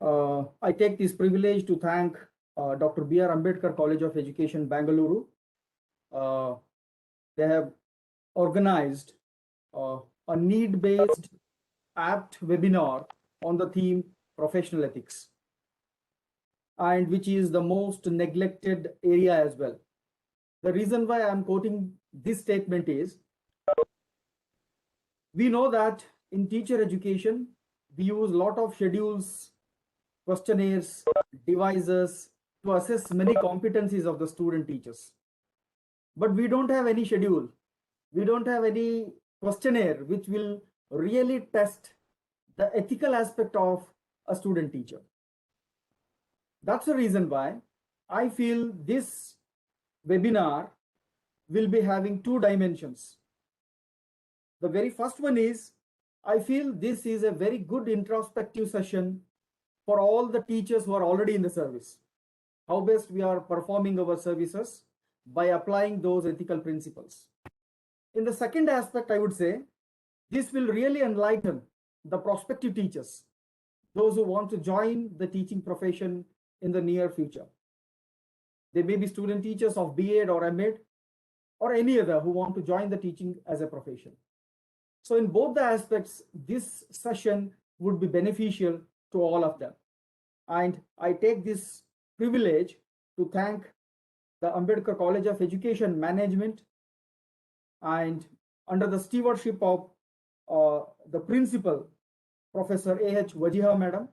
I take this privilege to thank Dr. B.R. Ambedkar College of Education, Bangalore. They have organized a need-based apt webinar on the theme professional ethics, and which is the most neglected area as well. The reason why I'm quoting this statement is, we know that in teacher education, we use a lot of schedules, questionnaires, devices to assess many competencies of the student teachers. But we don't have any schedule. We don't have any questionnaire which will really test the ethical aspect of a student teacher. That's the reason why I feel this webinar will be having two dimensions. The very first one is, I feel this is a very good introspective session for all the teachers who are already in the service. How best we are performing our services by applying those ethical principles. In the second aspect, I would say, this will really enlighten the prospective teachers, those who want to join the teaching profession in the near future. They may be student teachers of B.Ed or M.Ed or any other who want to join the teaching as a profession. So in both the aspects, this session would be beneficial to all of them. And I take this privilege to thank the Ambedkar College of Education Management, and under the stewardship of the principal, Professor A.H. Wajiha Madam,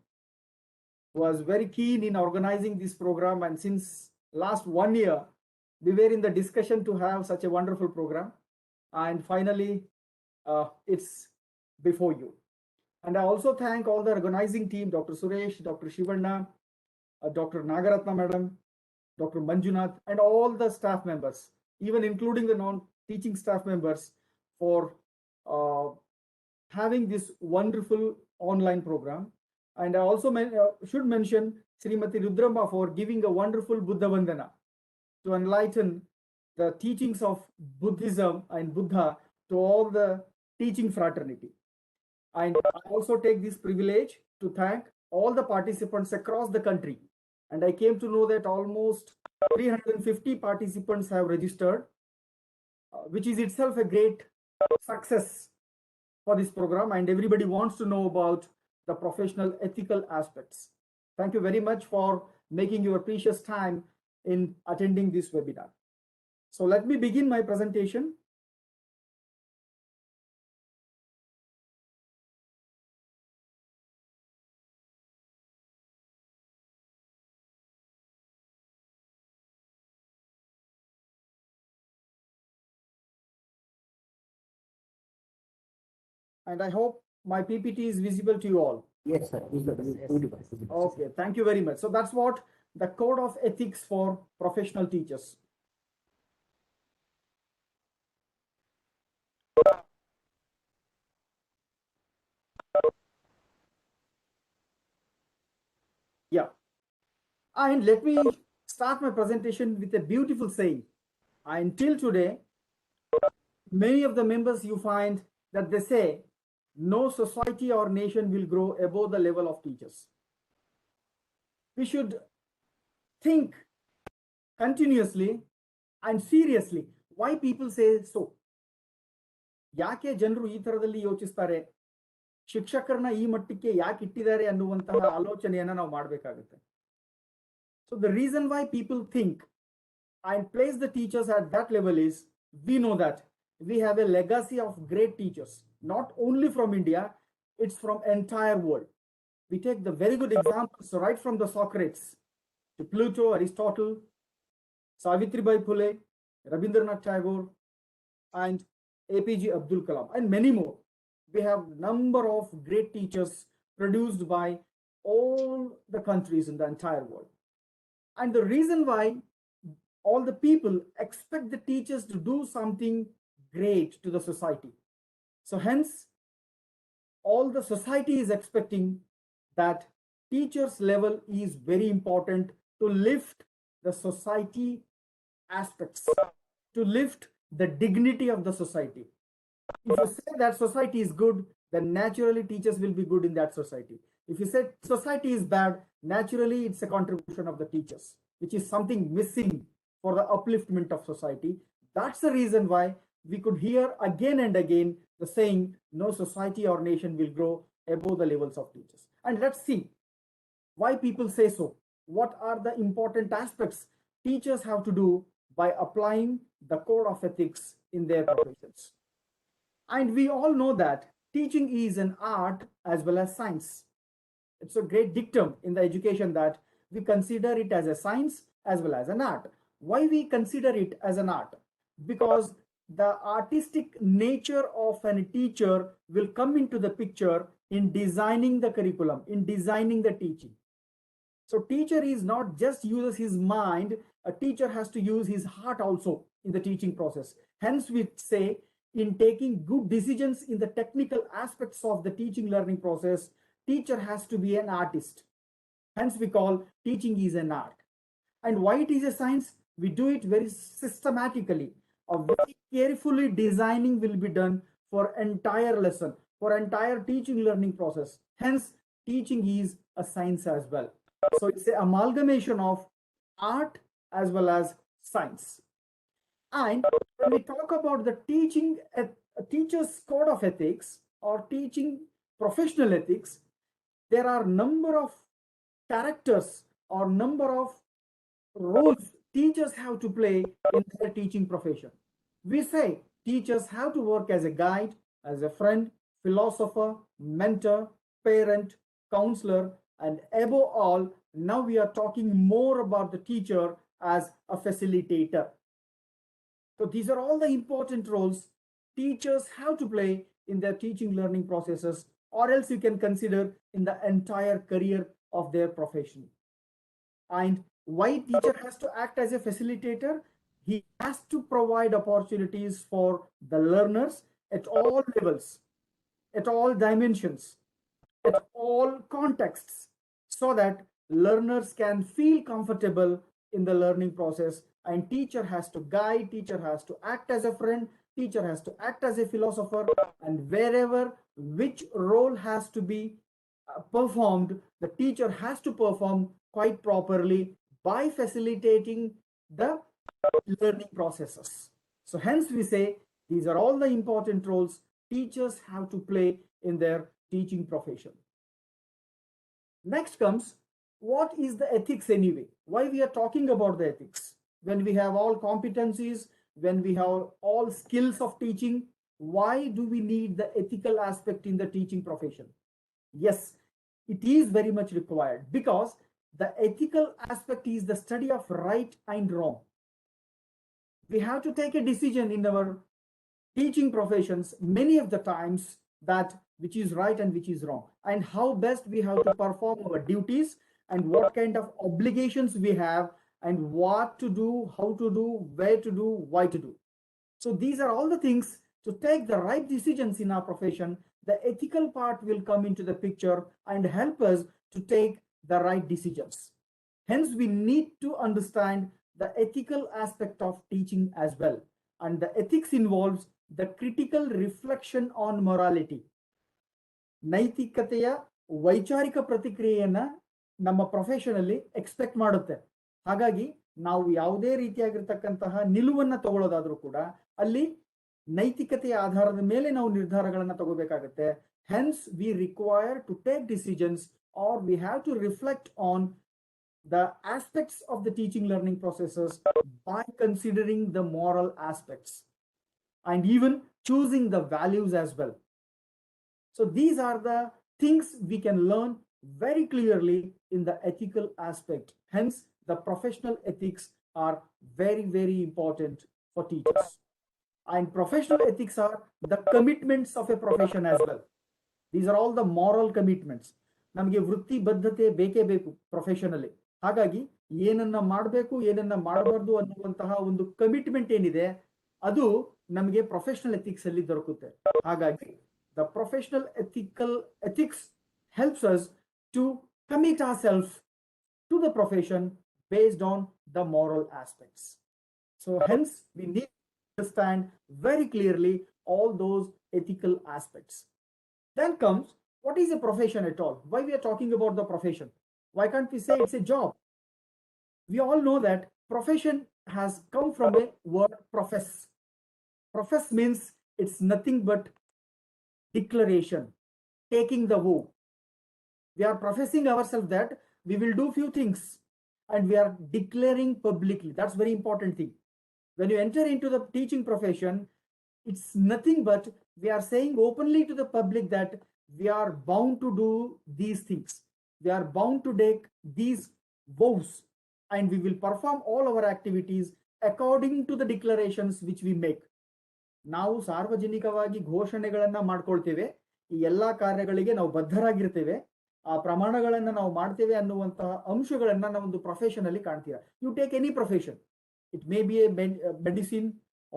who was very keen in organizing this program. And since last 1 year, we were in the discussion to have such a wonderful program. And finally, it's before you. And I also thank all the organizing team, Dr. Suresh, Dr. Shivanna, Dr. Nagaratna Madam, Dr. Manjunath, and all the staff members, even including the non-teaching staff members, for having this wonderful online program. And I also should mention Srimati Rudrama for giving a wonderful Buddha Vandana to enlighten the teachings of Buddhism and Buddha to all the teaching fraternity. And I also take this privilege to thank all the participants across the country. And I came to know that almost 350 participants have registered, which is itself a great success for this program. And everybody wants to know about the professional ethical aspects. Thank you very much for making your precious time in attending this webinar. So let me begin my presentation. And I hope my PPT is visible to you all. Yes, sir. Okay, thank you very much. So that's what the Code of Ethics for Professional Teachers. Yeah. And let me start my presentation with a beautiful saying. Until today, many of the members you find that they say, no society or nation will grow above the level of teachers. We should think continuously and seriously why people say so. ಯಾಕೆ ಜನರು ಈ ತರದಲ್ಲಿ ಯೋಚಿಸ್ತಾರೆ, ಶಿಕ್ಷಕರನ್ನ ಈ ಮಟ್ಟಕ್ಕೆ ಯಾಕೆ ಇಟ್ಟಿದ್ದಾರೆ ಅನ್ನುವಂತಹ ಆಲೋಚನೆಯನ್ನ ನಾವು ಮಾಡಬೇಕಾಗುತ್ತೆ. So the reason why people think and place the teachers at that level is, we know that we have a legacy of great teachers, not only from India, it's from entire world. We take the very good examples right from the Socrates to Plato, Aristotle, Savitribai Phule, Rabindranath Tagore, and APJ Abdul Kalam, and many more. We have number of great teachers produced by all the countries in the entire world. And the reason why all the people expect the teachers to do something great to the society. So hence, all the society is expecting that teachers level is very important to lift the society aspects, to lift the dignity of the society. If you say that society is good, then naturally teachers will be good in that society. If you say society is bad, naturally it's a contribution of the teachers, which is something missing for the upliftment of society. That's the reason why we could hear again and again the saying, no society or nation will grow above the levels of teachers. And let's see why people say so. What are the important aspects teachers have to do by applying the code of ethics in their professions? And we all know that teaching is an art as well as science. It's a great dictum in the education that we consider it as a science as well as an art. Why we consider it as an art? Because the artistic nature of a teacher will come into the picture in designing the curriculum, in designing the teaching. So teacher is not just uses his mind, a teacher has to use his heart also in the teaching process. Hence we say in taking good decisions in the technical aspects of the teaching learning process, teacher has to be an artist. Hence we call teaching is an art. And why it is a science? We do it very systematically. A very carefully designing will be done for entire lesson, for entire teaching learning process. Hence teaching is a science as well. So it's an amalgamation of art as well as science. And when we talk about the teaching, a teacher's code of ethics or teaching professional ethics, there are number of characters or number of roles teachers have to play in their teaching profession. We say teachers have to work as a guide, as a friend, philosopher, mentor, parent, counselor, and above all, now we are talking more about the teacher as a facilitator. So these are all the important roles teachers have to play in their teaching learning processes, or else you can consider in the entire career of their profession. And why teacher has to act as a facilitator? He has to provide opportunities for the learners at all levels, at all dimensions, at all contexts, so that learners can feel comfortable in the learning process. And teacher has to guide, teacher has to act as a friend, teacher has to act as a philosopher, and wherever which role has to be performed, the teacher has to perform quite properly by facilitating the learning processes. So hence we say these are all the important roles teachers have to play in their teaching profession. Next comes, what is the ethics anyway? Why we are talking about the ethics? When we have all competencies, when we have all skills of teaching, why do we need the ethical aspect in the teaching profession? Yes, it is very much required because the ethical aspect is the study of right and wrong. We have to take a decision in our teaching professions many of the times that which is right and which is wrong, and how best we have to perform our duties, and what kind of obligations we have, and what to do, how to do, where to do, why to do. So these are all the things to take the right decisions in our profession. The ethical part will come into the picture and help us to take the right decisions. Hence, we need to understand the ethical aspect of teaching as well. And the ethics involves the critical reflection on morality. ನೈತಿಕತೆಯ ವೈಚಾರಿಕ ಪ್ರತಿಕ್ರಿಯೆಯನ್ನ ನಮ್ಮ profession ಅಲ್ಲಿ expect ಮಾಡುತ್ತೆ. ಹಾಗಾಗಿ ನಾವು ಯಾವುದೇ ರೀತಿಯಾಗಿರ್ತಕ್ಕಂತಹ ನಿಲುವನ್ನ ತಗೊಳ್ಳೋದಾದ್ರೂ ಕೂಡ ಅಲ್ಲಿ ನೈತಿಕತೆಯ ಆಧಾರದ ಮೇಲೆ ನಾವು ನಿರ್ಧಾರಗಳನ್ನ ತಗೋಬೇಕಾಗುತ್ತೆ. Hence we require to take decisions, or we have to reflect on the aspects of the teaching learning processes by considering the moral aspects and even choosing the values as well. So these are the things we can learn very clearly in the ethical aspect. Hence, the professional ethics are very, very important for teachers. And professional ethics are the commitments of a profession as well. These are all the moral commitments. ನಮಗೆ ವೃತ್ತಿ ಬದ್ಧತೆ ಬೇಕೇ ಬೇಕು profession ಅಲ್ಲಿ. ಹಾಗಾಗಿ ಏನನ್ನ ಮಾಡಬೇಕು, ಏನನ್ನ ಮಾಡಬಾರ್ದು ಅನ್ನುವಂತಹ ಒಂದು ಕಮಿಟ್ಮೆಂಟ್ ಏನಿದೆ ಅದು ನಮಗೆ ಪ್ರೊಫೆಷನಲ್ ಎಥಿಕ್ಸ್ ಅಲ್ಲಿ ದೊರಕುತ್ತೆ. ಹಾಗಾಗಿ the professional ethics helps us to commit ourselves to the profession based on the moral aspects. So hence we need to understand very clearly all those ethical aspects. Then comes, What is a profession at all? Why we are talking about the profession? Why can't we say it's a job? We all know that profession has come from a word profess. Profess means it's nothing but declaration, taking the vow. We are professing ourselves that we will do few things and we are declaring publicly. That's very important thing. When you enter into the teaching profession, it's nothing but we are saying openly to the public that we are bound to do these things. We are bound to take these vows and we will perform all our activities according to the declarations which we make. ನಾವು ಸಾರ್ವಜನಿಕವಾಗಿ ಘೋಷಣೆಗಳನ್ನ ಮಾಡ್ಕೊಳ್ತೇವೆ, ಈ ಎಲ್ಲಾ ಕಾರ್ಯಗಳಿಗೆ ನಾವು ಬದ್ಧರಾಗಿರ್ತೇವೆ, ಆ ಪ್ರಮಾಣಗಳನ್ನ ನಾವು ಮಾಡ್ತೇವೆ ಅನ್ನುವಂತಹ ಅಂಶಗಳನ್ನ ನಾವೊಂದು ಪ್ರೊಫೆಷನ್ ಅಲ್ಲಿ ಕಾಣ್ತೀರಾ. You take any profession, it may be a medicine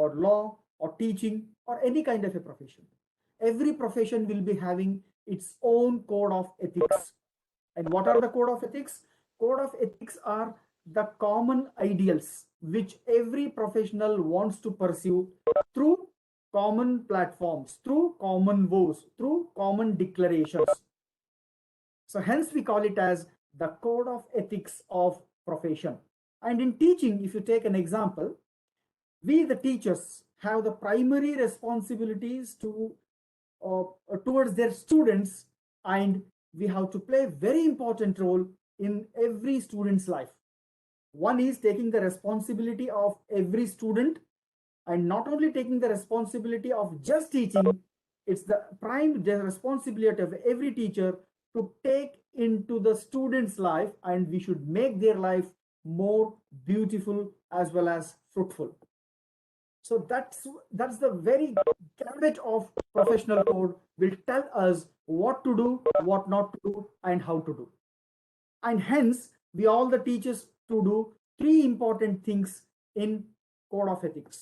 or law or teaching or any kind of a profession. Every profession will be having its own code of ethics. And what are the code of ethics? Code of ethics are the common ideals which every professional wants to pursue through common platforms, through common vows, through common declarations. So hence we call it as the code of ethics of profession. And in teaching, if you take an example, we the teachers have the primary responsibilities to towards their students, and we have to play a very important role in every student's life. One is taking the responsibility of every student, and not only taking the responsibility of just teaching, it's the prime responsibility of every teacher to take into the student's life, and we should make their life more beautiful as well as fruitful. So that's the very gamut of professional code will tell us what to do, what not to do, and how to do. And hence, we all the teachers to do three important things in code of ethics.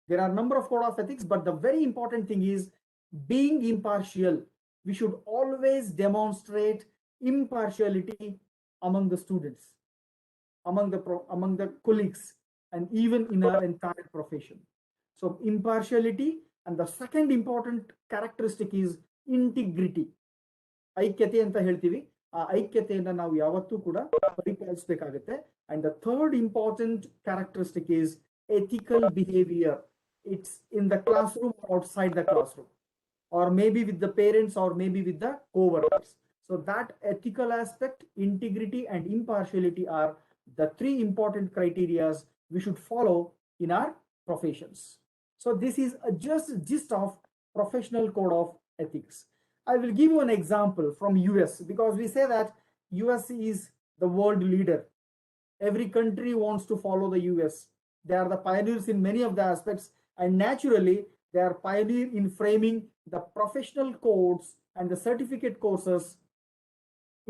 There are a number of code of ethics, but the very important thing is being impartial. We should always demonstrate impartiality among the students, among the colleagues, and even in our entire profession. So impartiality, and the second important characteristic is integrity. ಐಕ್ಯತೆ ಅಂತ ಹೇಳ್ತೀವಿ, ಆ ಐಕ್ಯತೆಯನ್ನು ನಾವು ಯಾವತ್ತೂ ಕೂಡ ಪರಿಪಾಲಿಸಬೇಕಾಗುತ್ತೆ. And the third important characteristic is ethical behavior. It's in the classroom or outside the classroom, or maybe with the parents, or maybe with the co-workers. So that ethical aspect, integrity, and impartiality are the three important criteria we should follow in our professions. So this is just gist of professional code of ethics. I will give you an example from US, because we say that US is the world leader. Every country wants to follow the US. They are the pioneers in many of the aspects, and naturally they are pioneer in framing the professional codes and the certificate courses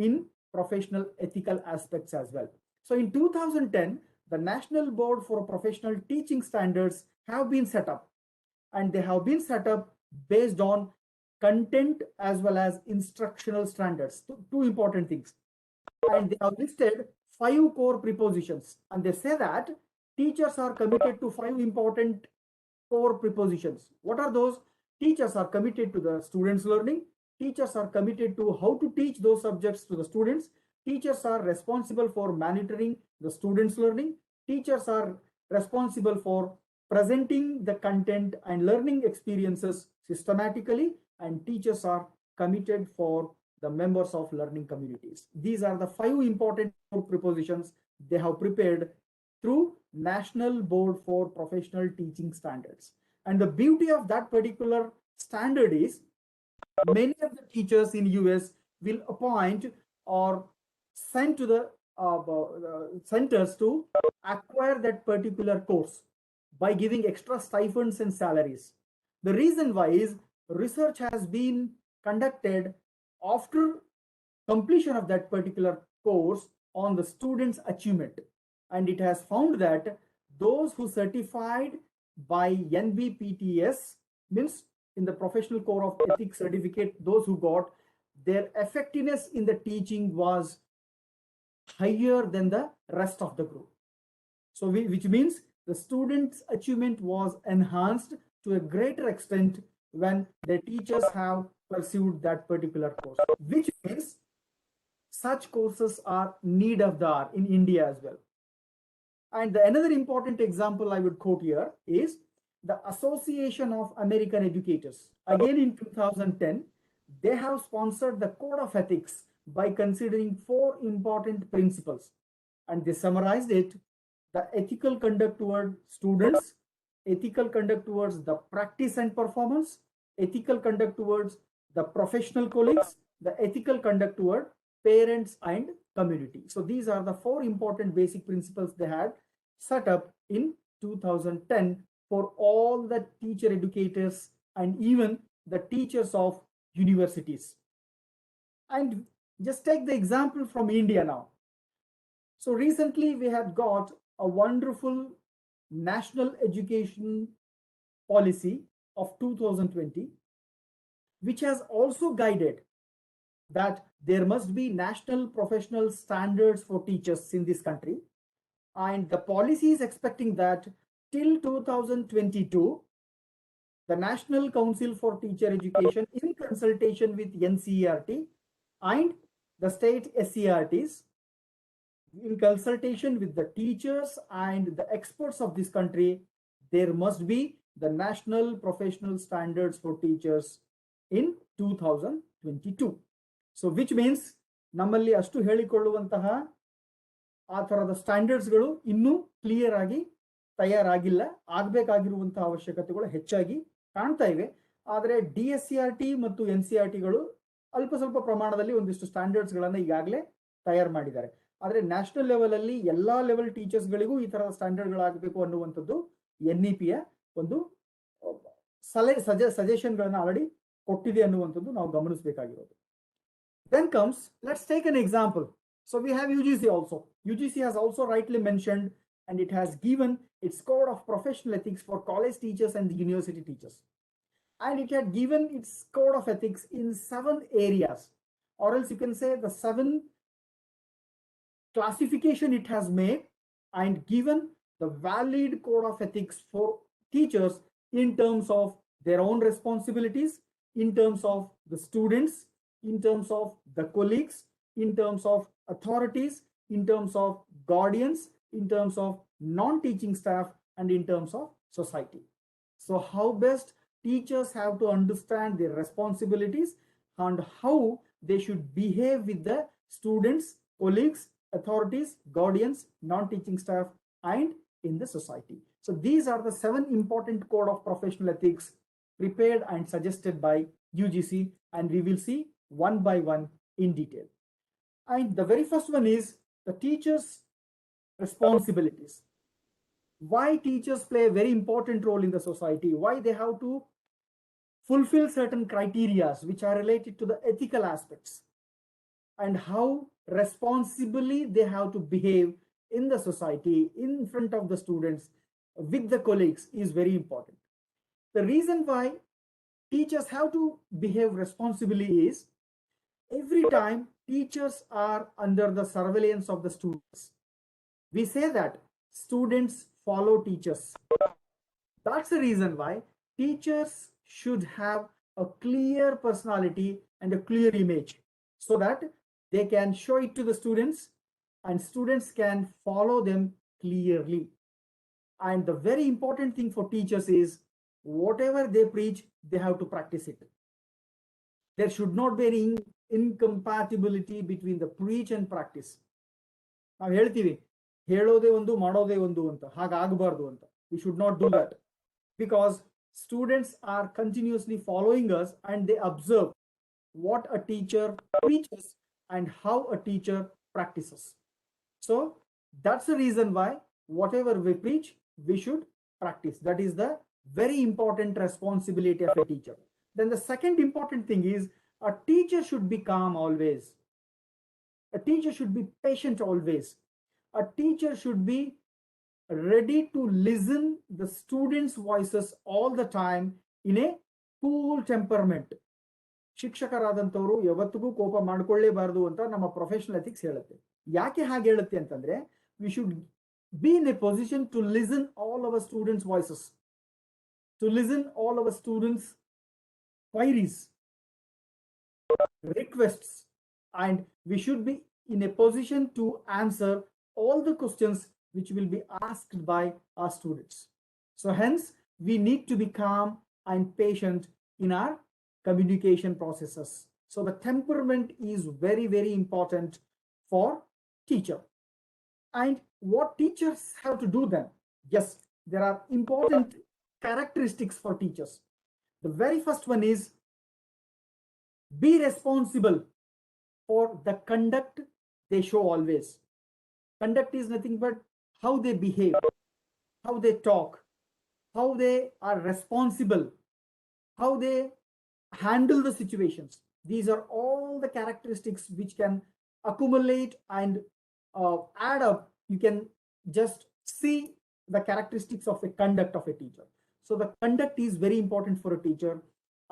in professional ethical aspects as well. So in 2010, the National Board for Professional Teaching Standards have been set up, and they have been set up based on content as well as instructional standards. Two important things. And they have listed 5 core prepositions, and they say that teachers are committed to 5 important core prepositions. What are those? Teachers are committed to the students' learning. Teachers are committed to how to teach those subjects to the students. Teachers are responsible for monitoring the students' learning. Teachers are responsible for presenting the content and learning experiences systematically, and teachers are committed for the members of learning communities. These are the 5 important prepositions they have prepared through National Board for Professional Teaching Standards. And the beauty of that particular standard is many of the teachers in US will appoint or send to the centers to acquire that particular course by giving extra stipends and salaries. The reason why is research has been conducted after completion of that particular course on the students' achievement, and it has found that those who certified by NBPTS, means in the professional core of ethics certificate, those who got, their effectiveness in the teaching was higher than the rest of the group. So which means the students' achievement was enhanced to a greater extent when the teachers have pursued that particular course, which means such courses are need of the hour in India as well. And another important example I would quote here is the Association of American Educators. Again, in 2010, they have sponsored the Code of Ethics by considering 4 important principles. And they summarized it: the ethical conduct toward students, ethical conduct towards the practice and performance, ethical conduct towards the professional colleagues, the ethical conduct toward parents and community. So these are the 4 important basic principles they had set up in 2010 for all the teacher educators and even the teachers of universities. And just take the example from India now. So recently we have got a wonderful national education policy of 2020, which has also guided that there must be national professional standards for teachers in this country. And the policy is expecting that till 2022, the National Council for Teacher Education, in consultation with NCERT and the state SCRTs, in consultation with the teachers and the experts of this country, there must be the national professional standards for teachers in 2022. So which means ನಮ್ಮಲ್ಲಿ ಅಷ್ಟು ಹೇಳಿಕೊಳ್ಳುವಂತಹ ಆ ತರದ ಸ್ಟ್ಯಾಂಡರ್ಡ್ಸ್ಗಳು ಇನ್ನೂ clear ಆಗಿ ತಯಾರಾಗಿಲ್ಲ, ಆಗಬೇಕಾಗಿರುವಂತಹ ಅವಶ್ಯಕತೆಗಳು ಹೆಚ್ಚಾಗಿ ಕಾಣ್ತಾ ಇವೆ. ಆದರೆ DSCRT ಮತ್ತು NCERTಗಳು ಅಲ್ಪ ಸ್ವಲ್ಪ ಪ್ರಮಾಣದಲ್ಲಿ ಒಂದಿಷ್ಟು ಸ್ಟ್ಯಾಂಡರ್ಡ್ಸ್ಗಳನ್ನು ಈಗಾಗಲೇ ತಯಾರು ಮಾಡಿದ್ದಾರೆ. ಆದರೆ ನ್ಯಾಷನಲ್ ಲೆವೆಲ್ ಅಲ್ಲಿ ಎಲ್ಲಾ ಲೆವೆಲ್ ಟೀಚರ್ಸ್ಗಳಿಗೂ ಈ ತರದ ಸ್ಟ್ಯಾಂಡರ್ಡ್ಗಳಾಗಬೇಕು ಅನ್ನುವಂಥದ್ದು NEPಯ ಒಂದು ಸಜೆಷನ್ಗಳನ್ನ ಆಲ್ರೆಡಿ ಕೊಟ್ಟಿದೆ ಅನ್ನುವಂಥದ್ದು ನಾವು ಗಮನಿಸಬೇಕಾಗಿರೋದು. Then comes, let's take an example. So we have UGC also. UGC has also rightly mentioned, and it has given its code of professional ethics for college teachers and university teachers. And it had given its code of ethics in 7 areas, or else you can say the 7 classification it has made and given the valid code of ethics for teachers in terms of their own responsibilities, in terms of the students, in terms of the colleagues, in terms of authorities, in terms of guardians, in terms of non-teaching staff, and in terms of society. So how best teachers have to understand their responsibilities and how they should behave with the students, colleagues, authorities, guardians, non-teaching staff, and in the society. So these are the 7 important code of professional ethics prepared and suggested by UGC, and we will see one by one in detail. And the very first one is the teachers' responsibilities. Why teachers play a very important role in the society, why they have to fulfill certain criteria which are related to the ethical aspects, and how responsibly they have to behave in the society, in front of the students, with the colleagues, is very important. The reason why teachers have to behave responsibly is every time teachers are under the surveillance of the students. We say that students follow teachers. That's the reason why teachers should have a clear personality and a clear image so that they can show it to the students and students can follow them clearly. And the very important thing for teachers is whatever they preach, they have to practice it. There should not be any incompatibility between the preach and practice. ನಾವು ಹೇಳ್ತೀವಿ ಹೇಳೋದೇ ಒಂದು ಮಾಡೋದೇ ಒಂದು ಅಂತ, ಹಾಗಾಗಬಾರ್ದು ಅಂತ. We should not do that, because students are continuously following us and they observe what a teacher preaches and how a teacher practices. So that's the reason why whatever we preach, we should practice. That is the very important responsibility of a teacher. Then the second important thing is a teacher should be calm always. A teacher should be patient always. A teacher should be ready to listen the students' voices all the time in a cool temperament. ಶಿಕ್ಷಕರಾದಂಥವ್ರು ಯಾವತ್ತಿಗೂ ಕೋಪ ಮಾಡ್ಕೊಳ್ಳೇಬಾರದು ಅಂತ ನಮ್ಮ professional ethics ಹೇಳುತ್ತೆ. ಯಾಕೆ ಹಾಗೆ ಹೇಳುತ್ತೆ ಅಂತಂದ್ರೆ, we should be in a position to listen all our students voices, to listen all our students queries, requests, and we should be in a position to answer all the questions which will be asked by our students. So hence, we need to be calm and patient in our communication processes. So the temperament is very, very important for teacher. And what teachers have to do then? Yes, there are important characteristics for teachers. The very first one is be responsible for the conduct they show always. Conduct is nothing but how they behave, how they talk, how they are responsible, how they handle the situations. These are all the characteristics which can accumulate and add up. You can just see the characteristics of a conduct of a teacher. So the conduct is very important for a teacher,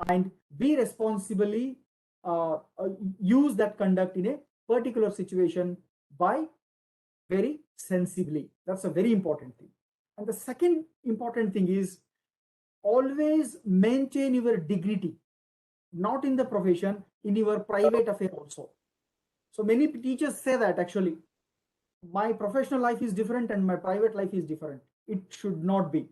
and be responsibly use that conduct in a particular situation by very sensibly. That's a very important thing. And the second important thing is always maintain your dignity, not in the profession, in your private affair also. So many teachers say that actually my professional life is different and my private life is different. It should not be,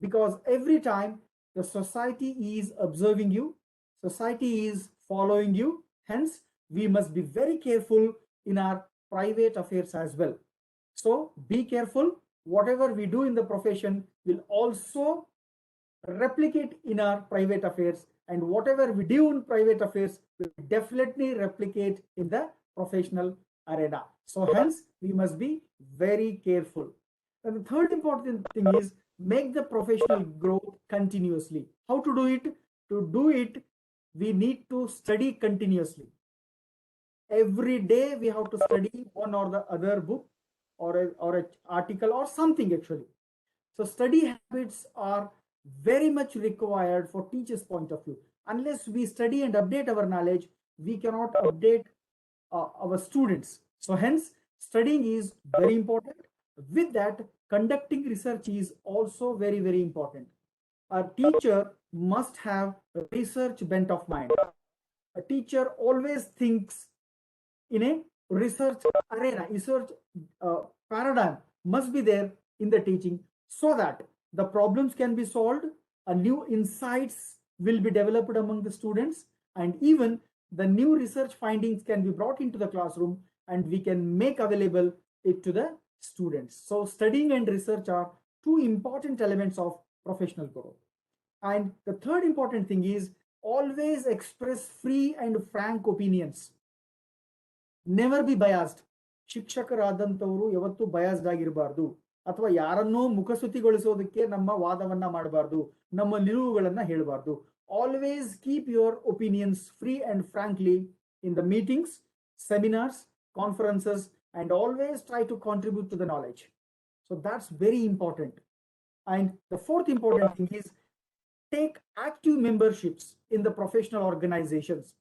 because every time the society is observing you, society is following you. Hence, we must be very careful in our private affairs as well. So be careful. Whatever we do in the profession will also replicate in our private affairs, and whatever we do in private affairs will definitely replicate in the professional arena. So hence, we must be very careful. And the third important thing is make the professional growth continuously. How to do it? To do it, we need to study continuously. Every day we have to study one or the other book or a article or something actually. So study habits are very much required for teachers' point of view. Unless we study and update our knowledge, we cannot update our students. So hence, studying is very important. With that, conducting research is also very, very important. A teacher must have a research bent of mind. A teacher always thinks in a research arena, research paradigm must be there in the teaching, so that the problems can be solved, a new insights will be developed among the students, and even the new research findings can be brought into the classroom and we can make available it to the students. So studying and research are two important elements of professional growth. And the third important thing is always express free and frank opinions. Never be biased. ಶಿಕ್ಷಕರಾದಂಥವರು ಯಾವತ್ತೂ biased ಆಗಿರಬಾರ್ದು, ಅಥವಾ ಯಾರನ್ನೋ ಮುಖಸ್ತುತಿಗೊಳಿಸೋದಕ್ಕೆ ನಮ್ಮ ವಾದವನ್ನ ಮಾಡಬಾರ್ದು, ನಮ್ಮ ನಿಲುವುಗಳನ್ನ ಹೇಳಬಾರ್ದು. Always keep your opinions free and frankly in the meetings, seminars, conferences, and always try to contribute to the knowledge. So that's very important. And the fourth important thing is take active memberships in the professional organizations.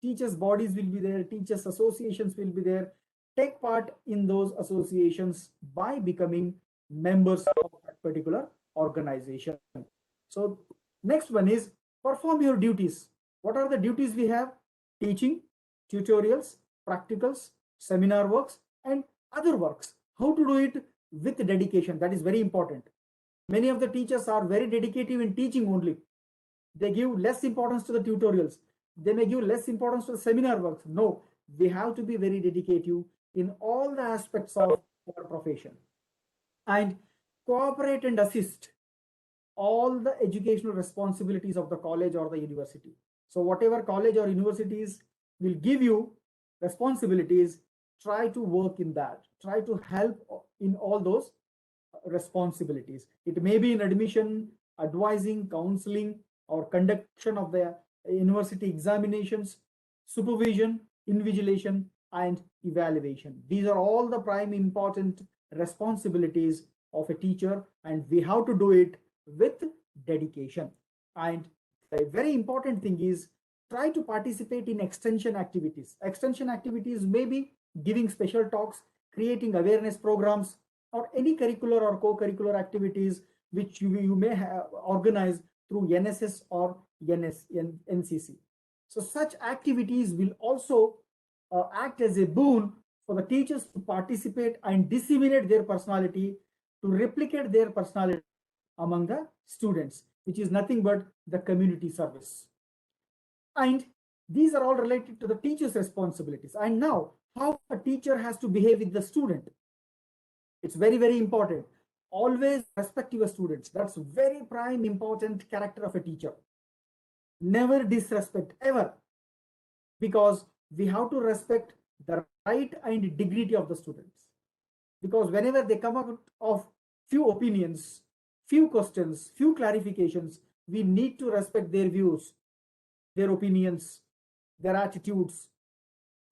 Teachers bodies will be there, teachers associations will be there. Take part in those associations by becoming members of that particular organization. So next one is perform your duties. What are the duties we have? Teaching, tutorials, practicals, seminar works, and other works. How to do it? With dedication. That is very important. Many of the teachers are very dedicated in teaching only. They give less importance to the tutorials. They may give less importance to the seminar works. No, we have to be very dedicated in all the aspects of our profession. And cooperate and assist all the educational responsibilities of the college or the university. So whatever college or universities will give you responsibilities, try to work in that. Try to help in all those responsibilities. It may be in admission, advising, counseling, or conduction of the university examinations, supervision, invigilation, and evaluation. These are all the prime important responsibilities of a teacher, and we have to do it with dedication. And a very important thing is try to participate in extension activities. Extension activities may be giving special talks, creating awareness programs, or any curricular or co-curricular activities which you may organize through NSS or NCC. So such activities will also act as a boon for the teachers to participate and disseminate their personality, to replicate their personality among the students, which is nothing but the community service. And these are all related to the teacher's responsibilities. And now, how a teacher has to behave with the student. It's very, very important. Always respect your students. That's very prime important character of a teacher. Never disrespect, ever. Because we have to respect the right and dignity of the students. Because whenever they come out of few opinions, few questions, few clarifications, we need to respect their views, their opinions, their attitudes,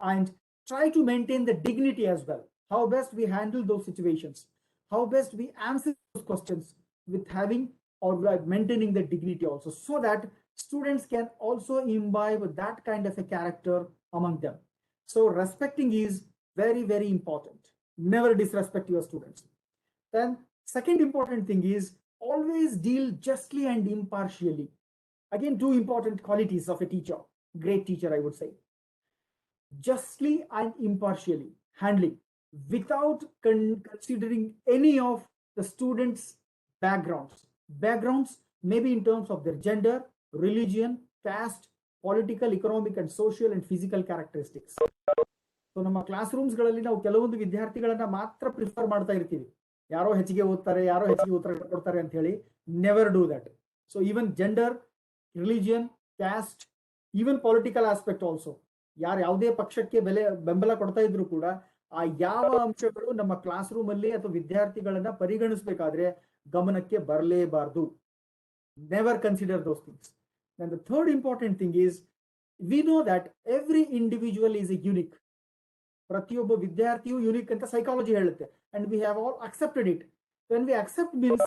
and try to maintain the dignity as well. How best we handle those situations, how best we answer those questions with having or maintaining the dignity also, so that students can also imbibe that kind of a character among them. So respecting is very, very important. Never disrespect your students. Then second important thing is always deal justly and impartially. Again, two important qualities of a teacher, great teacher, I would say. Justly and impartially handling without considering any of the students' backgrounds maybe in terms of their gender, religion, caste, political, economic, and social and physical characteristics. So ನಮ್ಮ class ರೂಮ್ಸ್ಗಳಲ್ಲಿ ನಾವು ಕೆಲವೊಂದು ವಿದ್ಯಾರ್ಥಿಗಳನ್ನ ಮಾತ್ರ prefer ಮಾಡ್ತಾ ಇರ್ತೀವಿ, ಯಾರೋ ಹೆಚ್ಚಿಗೆ ಓದ್ತಾರೆ, ಯಾರೋ ಹೆಚ್ಚಿಗೆ ಉತ್ತರ ಕೊಡ್ತಾರೆ ಅಂತ ಹೇಳಿ. Never do that. So even gender, religion, caste, even political aspect also, ಯಾವುದೇ ಪಕ್ಷಕ್ಕೆ ಬೆಂಬಲ ಕೊಡ್ತಾ ಇದ್ರು ಕೂಡ ಆ ಯಾವ ಅಂಶಗಳು ನಮ್ಮ ಕ್ಲಾಸ್ ರೂಮ್ ಅಲ್ಲಿ ಅಥವಾ ವಿದ್ಯಾರ್ಥಿಗಳನ್ನ ಪರಿಗಣಿಸಬೇಕಾದ್ರೆ ಗಮನಕ್ಕೆ ಬರಲೇಬಾರದು. Never consider those things. And the third important thing is, we know that every individual is a unique. ಪ್ರತಿಯೊಬ್ಬ ವಿದ್ಯಾರ್ಥಿಯು ಯುನಿಕ್ ಅಂತ ಸೈಕಾಲಜಿ ಹೇಳುತ್ತೆ, and we have all accepted it. When we accept means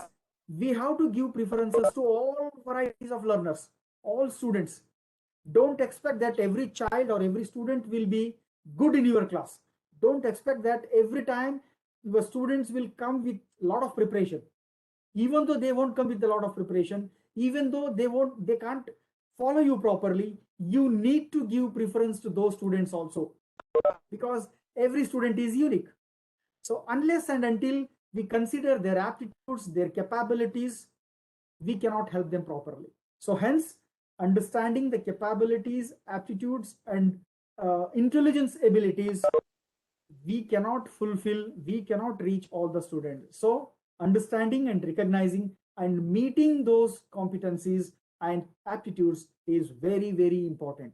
we have to give preferences to all varieties of learners, all students. Don't expect that every child or every student will be good in your class. Don't expect that every time your students will come with a lot of preparation. Even though they won't come with a lot of preparation, even though they can't follow you properly, you need to give preference to those students also, because every student is unique. So unless and until we consider their aptitudes, their capabilities, we cannot help them properly. So hence, understanding the capabilities, aptitudes, and intelligence abilities, we cannot reach all the students. So understanding and recognizing and meeting those competencies and aptitudes is very, very important.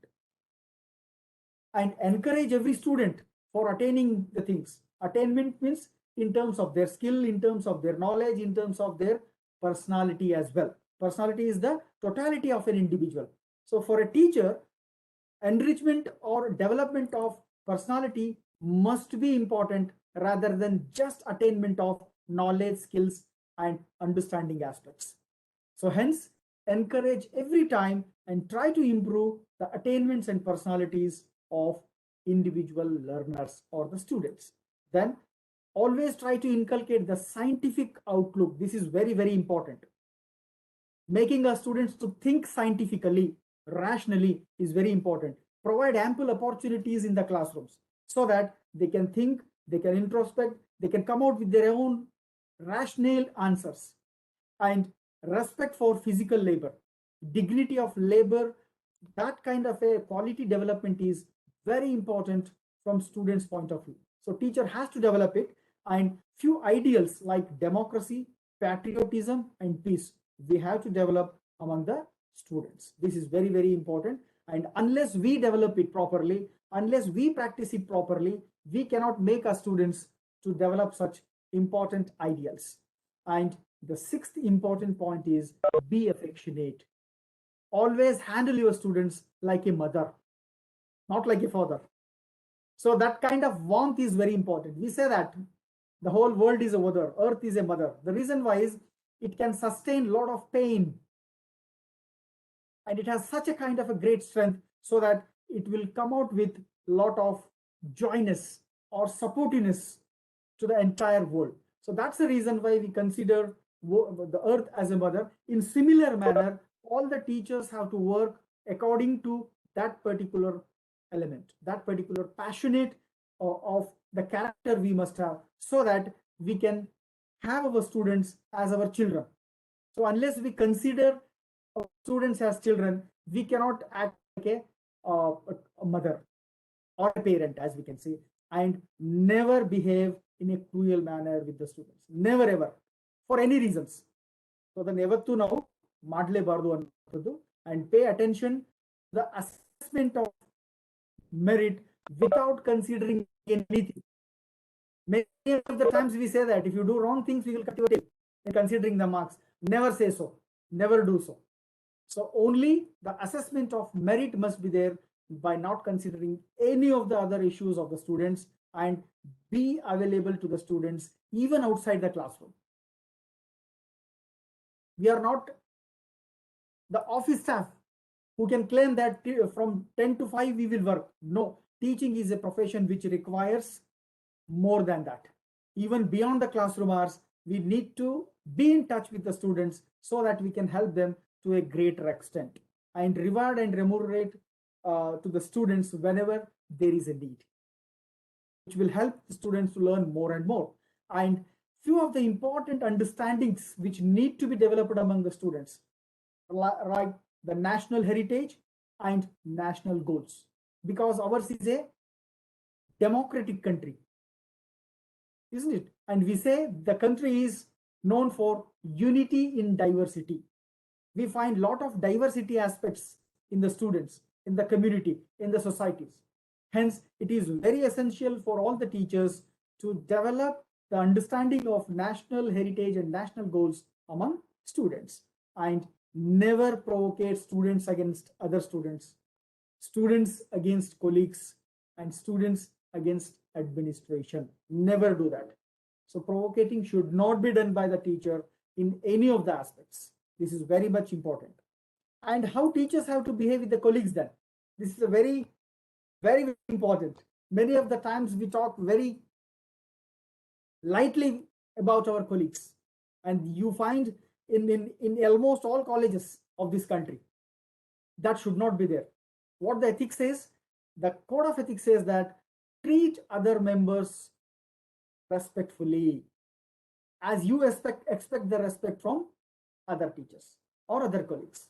And encourage every student for attaining the things. Attainment means in terms of their skill, in terms of their knowledge, in terms of their personality as well. Personality is the totality of an individual. So for a teacher, enrichment or development of personality must be important rather than just attainment of knowledge, skills, and understanding aspects. So hence, encourage every time and try to improve the attainments and personalities of individual learners or the students. Then always try to inculcate the scientific outlook. This is very, very important. Making our students to think scientifically, rationally is very important. Provide ample opportunities in the classrooms so that they can think, they can introspect, they can come out with their own rational answers. And respect for physical labor, dignity of labor, that kind of a quality development is very important from students' point of view. So teacher has to develop it, and few ideals like democracy, patriotism, and peace we have to develop among the students. This is very, very important. And unless we develop it properly, unless we practice it properly, we cannot make our students to develop such important ideals. And the sixth important point is be affectionate. Always handle your students like a mother, not like a father. So that kind of warmth is very important. We say that the whole world is a mother, earth is a mother. The reason why is it can sustain a lot of pain, and it has such a kind of a great strength, so that it will come out with a lot of joyness or supportiveness to the entire world. So that's the reason why we consider the earth as a mother. In similar manner, all the teachers have to work according to that particular element, that particular passionate of the character we must have, so that we can have our students as our children. So unless we consider our students as children, we cannot act like a mother or a parent, as we can say, and never behave in a cruel manner with the students. Never ever, for any reasons. So ಅದನ್ನು ಯಾವತ್ತೂ ನಾವು ಮಾಡಲೇಬಾರದು ಅನ್ನೋದು, and pay attention to the assessment of merit without considering anything. Many of the times we say that if you do wrong things, we will cut your tail in considering the marks. Never say so. Never do so. So only the assessment of merit must be there, by not considering any of the other issues of the students, and be available to the students even outside the classroom. We are not the office staff who can claim that from 10 to 5 we will work. No, teaching is a profession which requires more than that. Even beyond the classroom hours, we need to be in touch with the students so that we can help them to a greater extent, and reward and remunerate to the students whenever there is a need, which will help the students to learn more and more. And few of the important understandings which need to be developed among the students, like the national heritage and national goals, because ours is a democratic country, isn't it? And we say the country is known for unity in diversity. We find lot of diversity aspects in the students, in the community, in the societies. Hence, it is very essential for all the teachers to develop the understanding of national heritage and national goals among students, and never provocate students against other students, students against colleagues, and students against administration. Never do that. So provocating should not be done by the teacher in any of the aspects. This is very much important. And how teachers have to behave with the colleagues then? This is a very, very important. Many of the times we talk very lightly about our colleagues, and you find in almost all colleges of this country that should not be there. What the ethics says, the code of ethics says that treat other members respectfully, as you expect the respect from other teachers or other colleagues.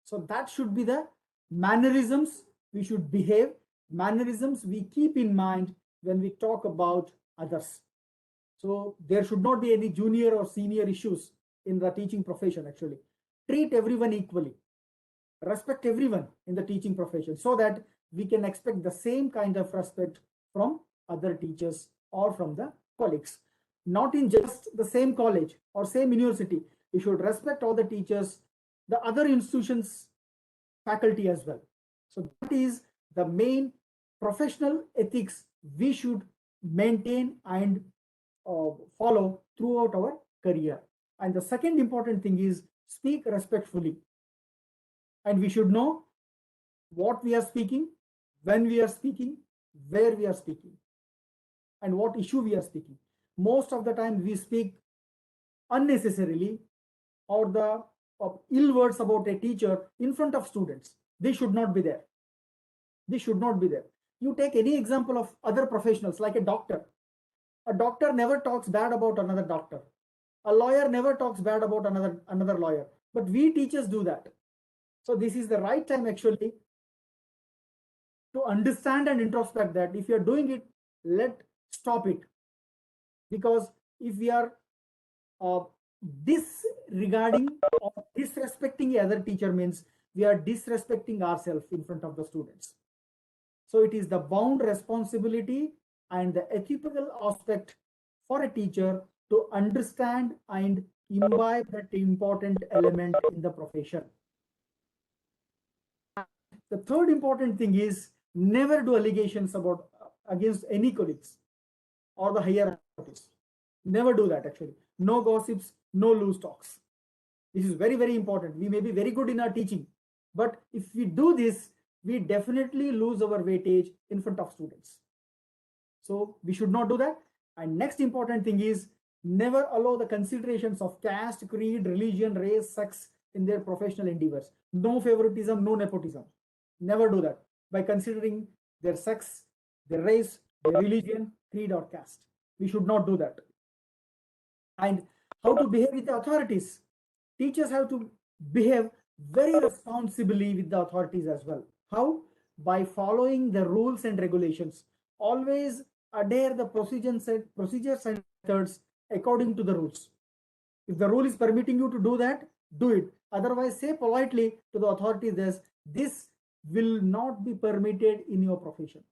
So that should be the mannerisms we should behave, mannerisms we keep in mind when we talk about others. So there should not be any junior or senior issues in the teaching profession. Actually, treat everyone equally, respect everyone in the teaching profession, so that we can expect the same kind of respect from other teachers or from the colleagues. Not in just the same college or same university, we should respect all the teachers, the other institutions, faculty as well. So that is the main professional ethics we should maintain and follow throughout our career. And the second important thing is speak respectfully. And we should know what we are speaking, when we are speaking, where we are speaking, and what issue we are speaking. Most of the time we speak unnecessarily, or the ill words about a teacher in front of students. They should not be there. They should not be there. You take any example of other professionals, like a doctor. A doctor never talks bad about another doctor. A lawyer never talks bad about another lawyer. But we teachers do that. So this is the right time actually to understand and introspect that if you are doing it, stop it. Because if we are disregarding or disrespecting other teacher, means we are disrespecting ourselves in front of the students. So it is the bound responsibility and the ethical aspect for a teacher to understand and imbibe that important element in the profession. The third important thing is never do allegations against any colleagues or the higher authorities. Never do that actually. No gossips, no loose talks. This is very, very important. We may be very good in our teaching, but if we do this, we definitely lose our weightage in front of students. So we should not do that. And next important thing is never allow the considerations of caste, creed, religion, race, sex, in their professional endeavors. No favoritism, no nepotism. Never do that by considering their sex, their race, their religion, creed, or caste. We should not do that. And how to behave with the authorities. Teachers have to behave very responsibly with the authorities as well. How? By following the rules and regulations. Always adhere the procedures and methods according to the rules. If the rule is permitting you to do that, do it. Otherwise, say politely to the authorities this will not be permitted in your profession.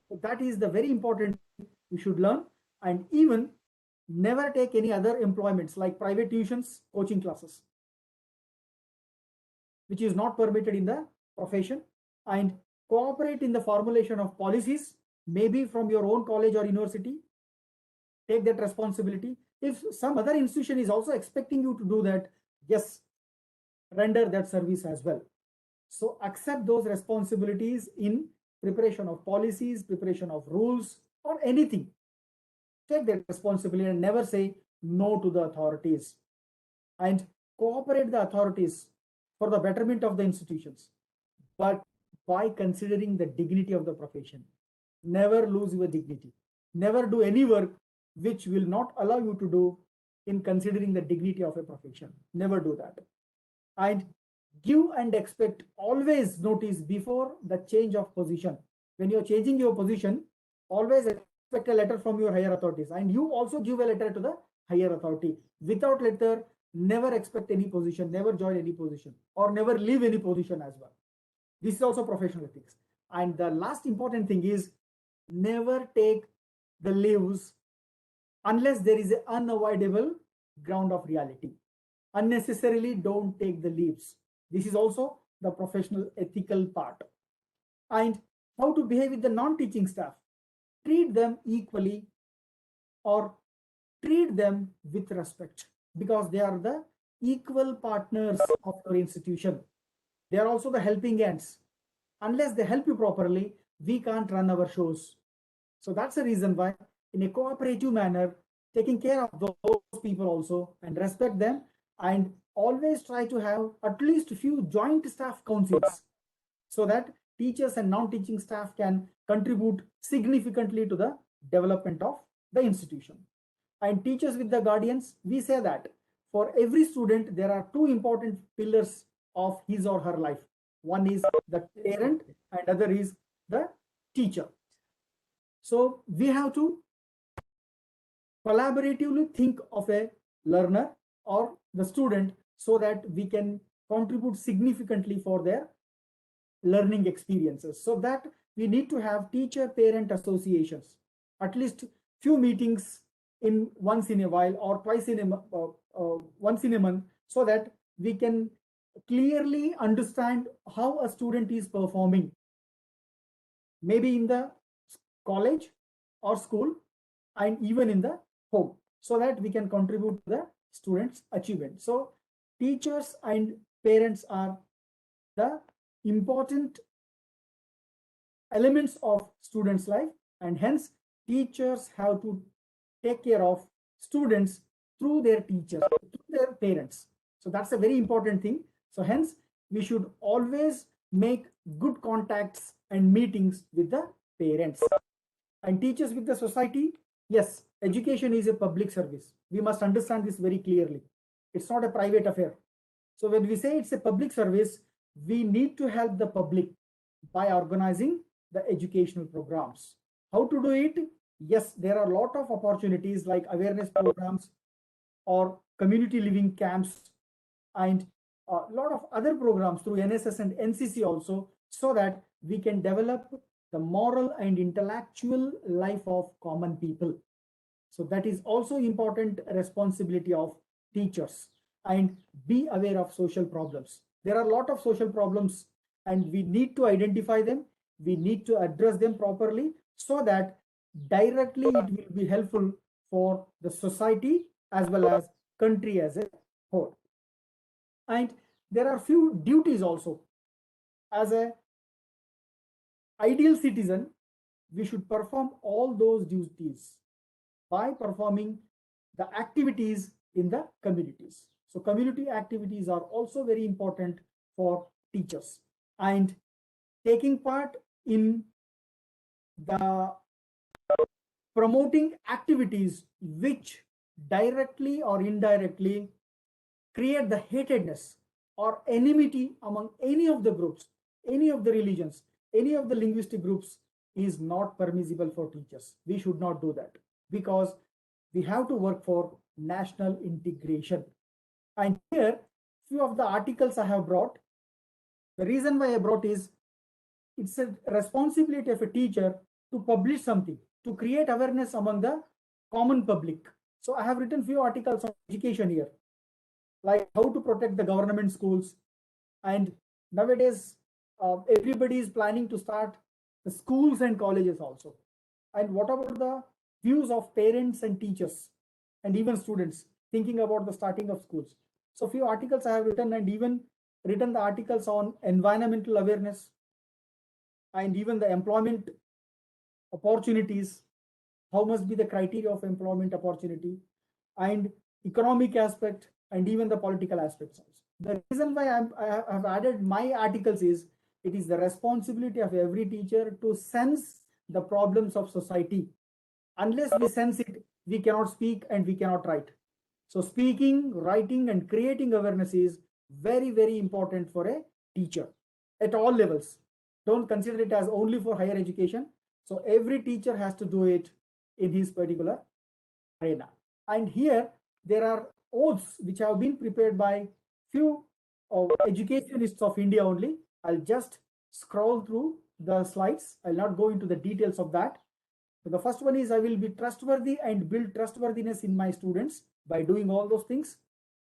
So that is the very important you should learn. And even never take any other employments like private tuitions, coaching classes, which is not permitted in the profession. And cooperate in the formulation of policies, maybe from your own college or university. Take that responsibility. If some other institution is also expecting you to do that, yes, render that service as well. So accept those responsibilities in preparation of policies, preparation of rules, or anything. Take that responsibility and never say no to the authorities. And cooperate the authorities for the betterment of the institutions, but by considering the dignity of the profession. Never lose your dignity. Never do any work which will not allow you to do in considering the dignity of a profession. Never do that. And give and expect always notice before the change of position. When you're changing your position, always expect a letter from your higher authorities, and you also give a letter to the higher authority. Without letter, never expect any position, never join any position, or never leave any position as well. This is also professional ethics. And the last important thing is never take the leaves unless there is an unavoidable ground of reality. Unnecessarily don't take the leaves. This is also the professional ethical part. And how to behave with the non-teaching staff. Treat them equally or treat them with respect, because they are the equal partners of your institution. They are also the helping hands. Unless they help you properly, we can't run our shows. So that's the reason why, in a cooperative manner, taking care of those people also and respect them, and always try to have at least a few joint staff councils so that teachers and non-teaching staff can contribute significantly to the development of the institution. And teachers with the guardians, we say that for every student, there are two important pillars of his or her life. One is the parent and other is the teacher. So we have to collaboratively think of a learner or the student so that we can contribute significantly for their learning experiences. So that we need to have teacher-parent associations, at least few meetings in once in a while or twice in a once in a month, so that we can clearly understand how a student is performing, maybe in the college or school and even in the home, so that we can contribute to the students' achievement. So teachers and parents are the important elements of students' life, and hence teachers have to take care of students through their teachers, through their parents. So that's a very important thing. So hence we should always make good contacts and meetings with the parents and teachers with the society. Yes, education is a public service. We must understand this very clearly. It's not a private affair. So when we say it's a public service, we need to help the public by organizing the educational programs. How to do it? Yes, there are a lot of opportunities like awareness programs or community living camps and a lot of other programs through NSS and NCC also, so that we can develop the moral and intellectual life of common people. So that is also important responsibility of teachers. And be aware of social problems. There are a lot of social problems and we need to identify them. We need to address them properly so that directly it will be helpful for the society as well as country as a whole. And there are few duties also. As a ideal citizen, we should perform all those duties by performing the activities in the communities. So community activities are also very important for teachers. And taking part in the promoting activities which directly or indirectly create the hatedness or enmity among any of the groups, any of the religions, any of the linguistic groups is not permissible for teachers. We should not do that because we have to work for national integration. And here, few of the articles I have brought. The reason why I brought is it's a responsibility of a teacher to publish something, to create awareness among the common public. So I have written few articles on education here, like how to protect the government schools. And nowadays, everybody is planning to start the schools and colleges also. And what about the views of parents and teachers and even students thinking about the starting of schools? So few articles I have written, and even written the articles on environmental awareness and even the employment opportunities, how must be the criteria of employment opportunity, and economic aspect, and even the political aspects also. The reason why I have added my articles is it is the responsibility of every teacher to sense the problems of society. Unless we sense it, we cannot speak and we cannot write. So speaking, writing, and creating awareness is very, very important for a teacher at all levels. Don't consider it as only for higher education. So every teacher has to do it in his particular arena. And here there are oaths which have been prepared by few educationists of India only. I'll just scroll through the slides. I'll not go into the details of that. So the first one is I will be trustworthy and build trustworthiness in my students by doing all those things.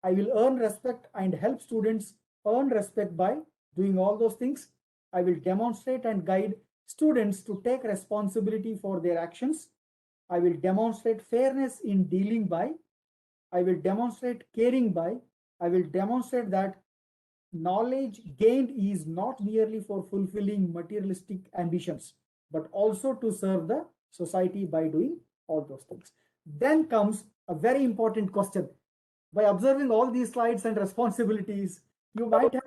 I will earn respect and help students earn respect by doing all those things. I will demonstrate and guide students to take responsibility for their actions. I will demonstrate fairness in dealing by. I will demonstrate caring by. I will demonstrate that knowledge gained is not merely for fulfilling materialistic ambitions, but also to serve the society by doing all those things. Then comes a very important question. By observing all these slides and responsibilities, you might have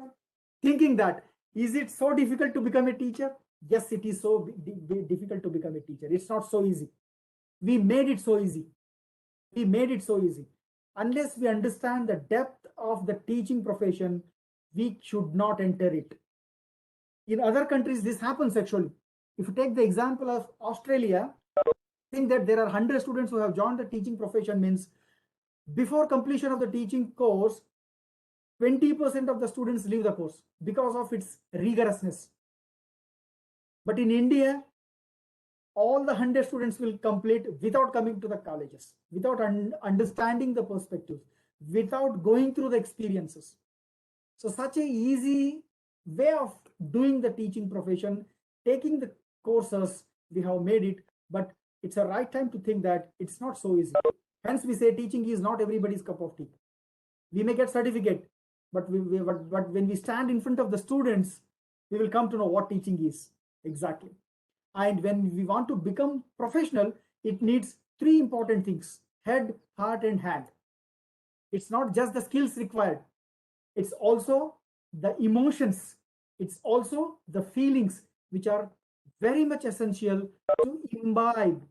thinking that, is it so difficult to become a teacher? Yes, it is so difficult to become a teacher. It's not so easy. We made it so easy. We made it so easy. Unless we understand the depth of the teaching profession, we should not enter it. In other countries, this happens actually. If you take the example of Australia, think that there are 100 students who have joined the teaching profession, means before completion of the teaching course, 20% of the students leave the course because of its rigorousness. But in India, all the 100 students will complete without coming to the colleges, without understanding the perspectives, without going through the experiences. So such a easy way of doing the teaching profession, taking the courses, we have made it, but it's a right time to think that it's not so easy. Hence we say teaching is not everybody's cup of tea. We may get certificate, but when we stand in front of the students, we will come to know what teaching is exactly. And when we want to become professional, it needs three important things: head, heart, and hand. It's not just the skills required. It's also the emotions. It's also the feelings, which are very much essential to imbibe,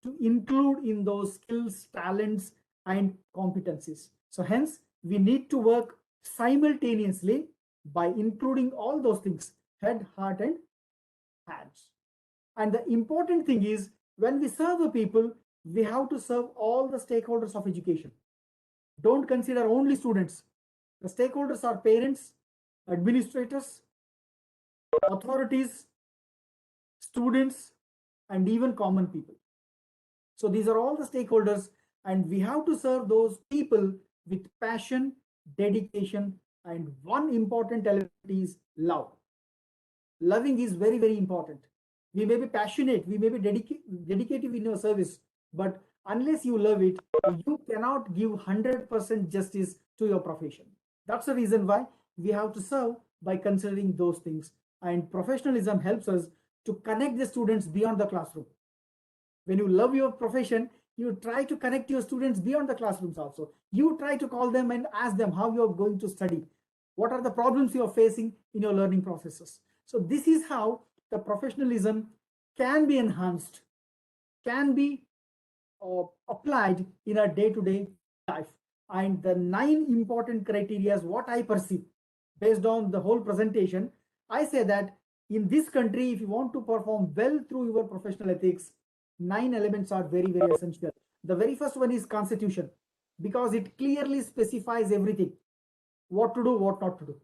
to include in those skills, talents, and competencies. So hence, we need to work simultaneously by including all those things: head, heart, and hands. And the important thing is, when we serve the people, we have to serve all the stakeholders of education. Don't consider only students. The stakeholders are parents, administrators, authorities, students, and even common people. So these are all the stakeholders, and we have to serve those people with passion, dedication, and one important element is love. Loving is very, very important. We may be passionate, we may be dedicated in your service, but unless you love it, you cannot give 100% justice to your profession. That's the reason why we have to serve by considering those things. And professionalism helps us to connect the students beyond the classroom. When you love your profession, You try to connect your students beyond the classrooms also. You try to call them and ask them how you're going to study. What are the problems you're facing in your learning processes? So this is how the professionalism can be enhanced, can be applied in a day-to-day life. And the 9 important criteria is what I perceive based on the whole presentation. I say that in this country, if you want to perform well through your professional ethics, 9 elements are very, very essential. The very first one is constitution, because it clearly specifies everything, what to do, what not to do.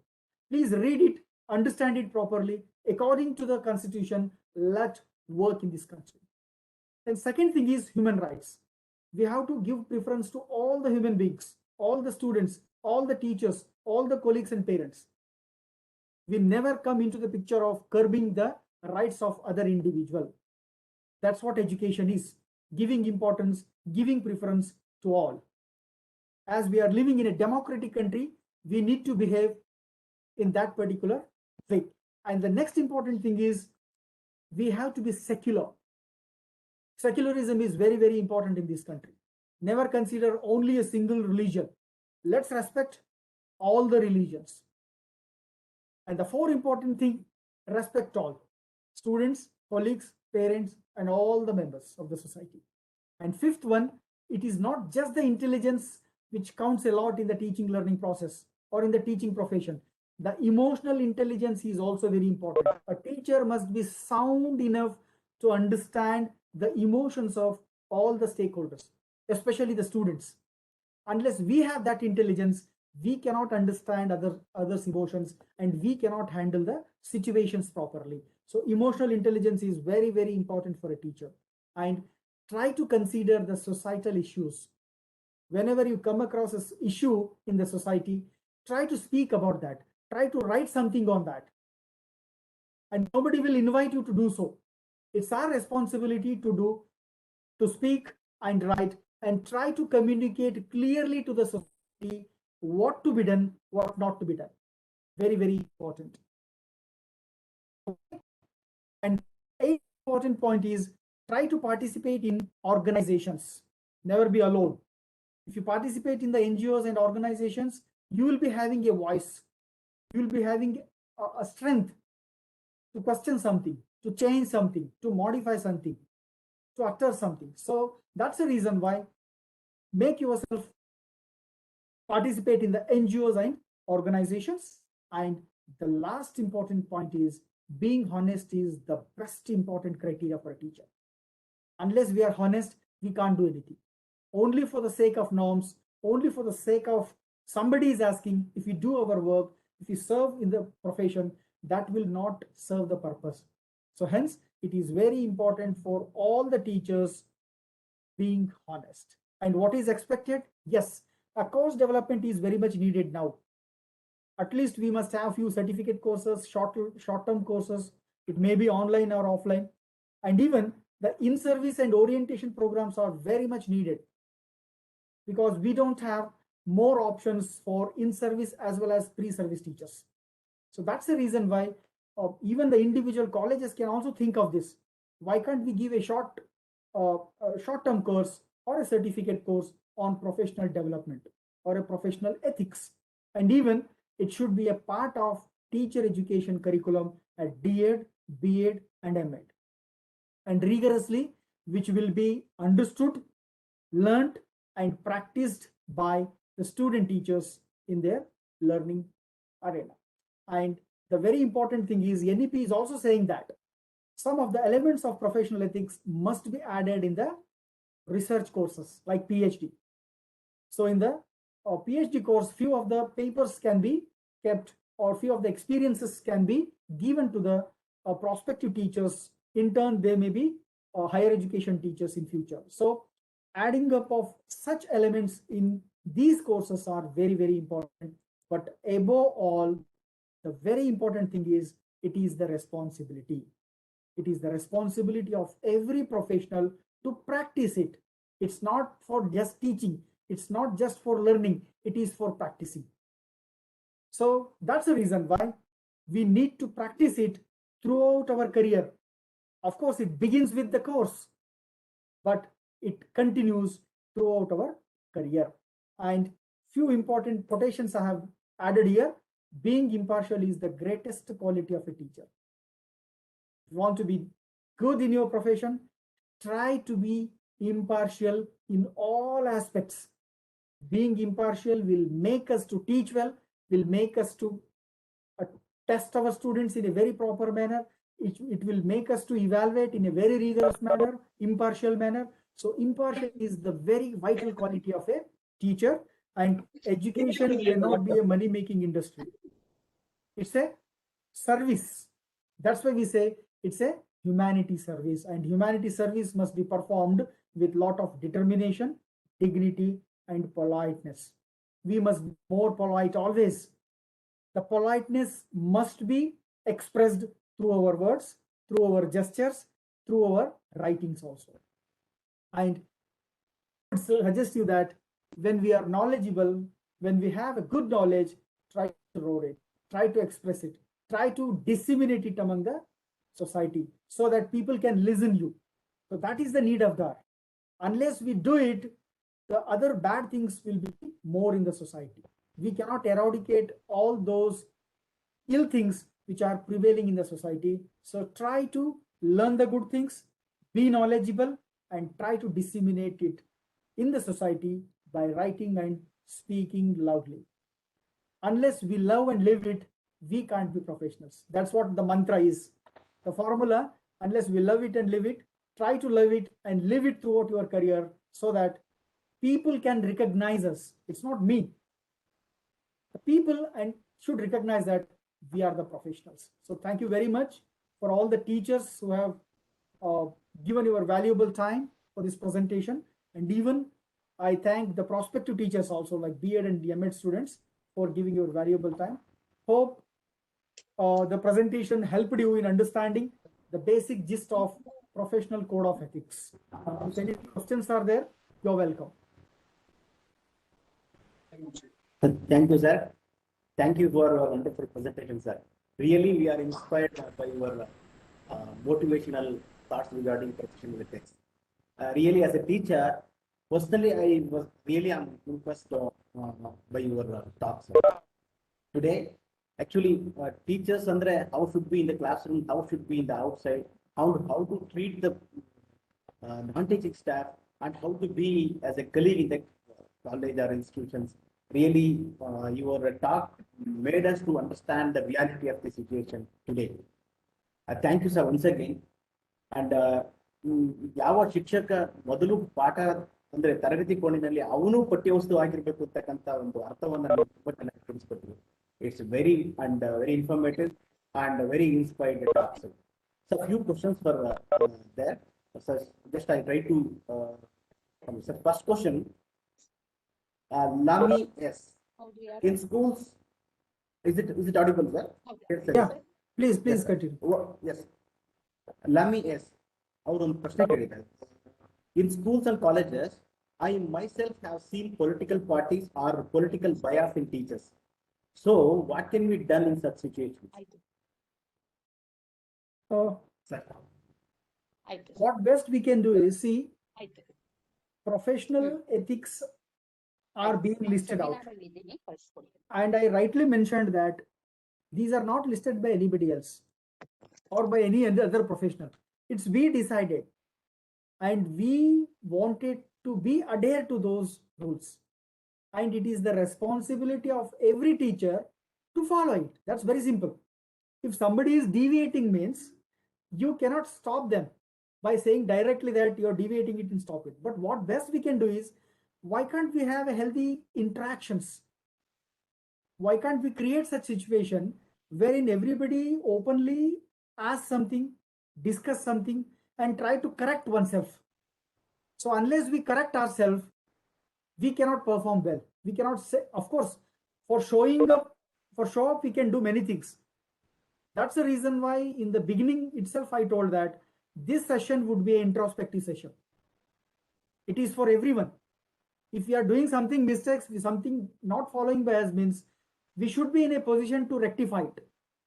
Please read it, understand it properly. According to the constitution, let work in this country. And second thing is human rights. We have to give preference to all the human beings, all the students, all the teachers, all the colleagues and parents. We never come into the picture of curbing the rights of other individual. That's what education is, giving importance, giving preference to all. As we are living in a democratic country, we need to behave in that particular way. And the next important thing is we have to be secular. Secularism is very, very important in this country. Never consider only a single religion. Let's respect all the religions. And the 4 important thing, respect all. Students, colleagues, parents, and all the members of the society. And 5th one, it is not just the intelligence which counts a lot in the teaching learning process or in the teaching profession. The emotional intelligence is also very important. A teacher must be sound enough to understand the emotions of all the stakeholders, especially the students. Unless we have that intelligence, we cannot understand others' emotions, and we cannot handle the situations properly. So emotional intelligence is very, very important for a teacher. And try to consider the societal issues. Whenever you come across an issue in the society, try to speak about that. Try to write something on that. And nobody will invite you to do so. It's our responsibility to speak and write and try to communicate clearly to the society what to be done, what not to be done. Very, very important. And an important point is try to participate in organizations. Never be alone. If you participate in the NGOs and organizations, you will be having a voice. You will be having a strength to question something, to change something, to modify something, to utter something. So that's the reason why make yourself participate in the NGOs and organizations. And the last important point is being honest is the best important criteria for a teacher. Unless we are honest, we can't do anything. Only for the sake of norms, only for the sake of somebody is asking, if we do our work, if we serve in the profession, that will not serve the purpose. So hence, it is very important for all the teachers being honest. And what is expected? Yes, a course development is very much needed now. At least we must have few certificate courses, short-term courses. It may be online or offline. And even the in-service and orientation programs are very much needed, because we don't have more options for in-service as well as pre-service teachers. So that's the reason why even the individual colleges can also think of this. Why can't we give a short-term course or a certificate course on professional development or a professional ethics? And even it should be a part of teacher education curriculum at DEd, BEd, and MEd. And rigorously, which will be understood, learnt, and practiced by the student teachers in their learning arena. And the very important thing is NEP is also saying that some of the elements of professional ethics must be added in the research courses like PhD. So in the PhD course, few of the papers can be kept, or few of the experiences can be given to the prospective teachers. In turn, they may be higher education teachers in future. So adding up of such elements in these courses are very, very important. But above all, the very important thing is it is the responsibility. It is the responsibility of every professional to practice it. It's not for just teaching. It's not just for learning. It is for practicing. So that's the reason why we need to practice it throughout our career. Of course, it begins with the course, but it continues throughout our career. And few important quotations I have added here. Being impartial is the greatest quality of a teacher. If you want to be good in your profession, try to be impartial in all aspects. Being impartial will make us to teach well, will make us to test our students in a very proper manner. It will make us to evaluate in a very rigorous manner, impartial manner. So impartial is the very vital quality of a teacher, and education cannot be a money-making industry. It's a service. That's why we say it's a humanity service, and humanity service must be performed with lot of determination, dignity, and politeness. We must be more polite always. The politeness must be expressed through our words, through our gestures, through our writings also. And I would suggest you that when we are knowledgeable, when we have a good knowledge, try to roll it, try to express it, try to disseminate it among the society so that people can listen you. So that is the need of the art. Unless we do it, the other bad things will be more in the society. We cannot eradicate all those ill things which are prevailing in the society. So try to learn the good things, be knowledgeable, and try to disseminate it in the society by writing and speaking loudly. Unless we love and live it, we can't be professionals. That's what the mantra is. The formula, unless we love it and live it, try to love it and live it throughout your career so that people can recognize us. It's not me. The people and should recognize that we are the professionals. So thank you very much for all the teachers who have given your valuable time for this presentation. And even I thank the prospective teachers also, like B.Ed and M.Ed students, for giving your valuable time. Hope the presentation helped you in understanding the basic gist of professional code of ethics. If any questions are there, you're welcome. Thank you, sir. Thank you for your wonderful presentation, sir. Really, we are inspired by your motivational thoughts regarding professional ethics. Really, as a teacher, personally, I was really impressed by your talks. Today, actually, teachers andre how should be in the classroom, how should be in the outside, how to treat the non-teaching staff, and how to be as a colleague in the college or institutions. Really, your talk made us to understand the reality of the situation today. Thank you, sir, once again. And ಯಾವ ಶಿಕ್ಷಕ ಮೊದಲು ಪಾಠ ಅಂದ್ರೆ ತರಗತಿ ಕೋಣಿನಲ್ಲಿ ಅವನು ಪಠ್ಯವಸ್ತು ಆಗಿರ್ಬೇಕು ಅಂತಕ್ಕಂಥ ಒಂದು ಅರ್ಥವನ್ನು ತುಂಬಾ ಚೆನ್ನಾಗಿ ತಿಳಿಸ್ಕೊಟ್ರು. It's very and very informative and very inspired talks. So few questions for there. So just I try to so first question. Lami, yes. In schools, is it audible, sir? Yeah, please Yes, continue. Yes. Lami, yes. Our question. In schools and colleges, I myself have seen political parties or political bias in teachers. So, what can be done in such situations? Sir. What best we can do is see professional ethics are being listed out. And I rightly mentioned that these are not listed by anybody else or by any other professional. It's we decided, and we wanted to be adhere to those rules. And it is the responsibility of every teacher to follow it. That's very simple. If somebody is deviating means you cannot stop them by saying directly that you're deviating it and stop it. But what best we can do is, why can't we have a healthy interactions? Why can't we create such situation wherein everybody openly asks something, discuss something, and try to correct oneself? So unless we correct ourselves, we cannot perform well. We cannot say, of course, for showing up, for show up, we can do many things. That's the reason why in the beginning itself, I told that this session would be an introspective session. It is for everyone. If we are doing something mistakes, something not following by us means we should be in a position to rectify it.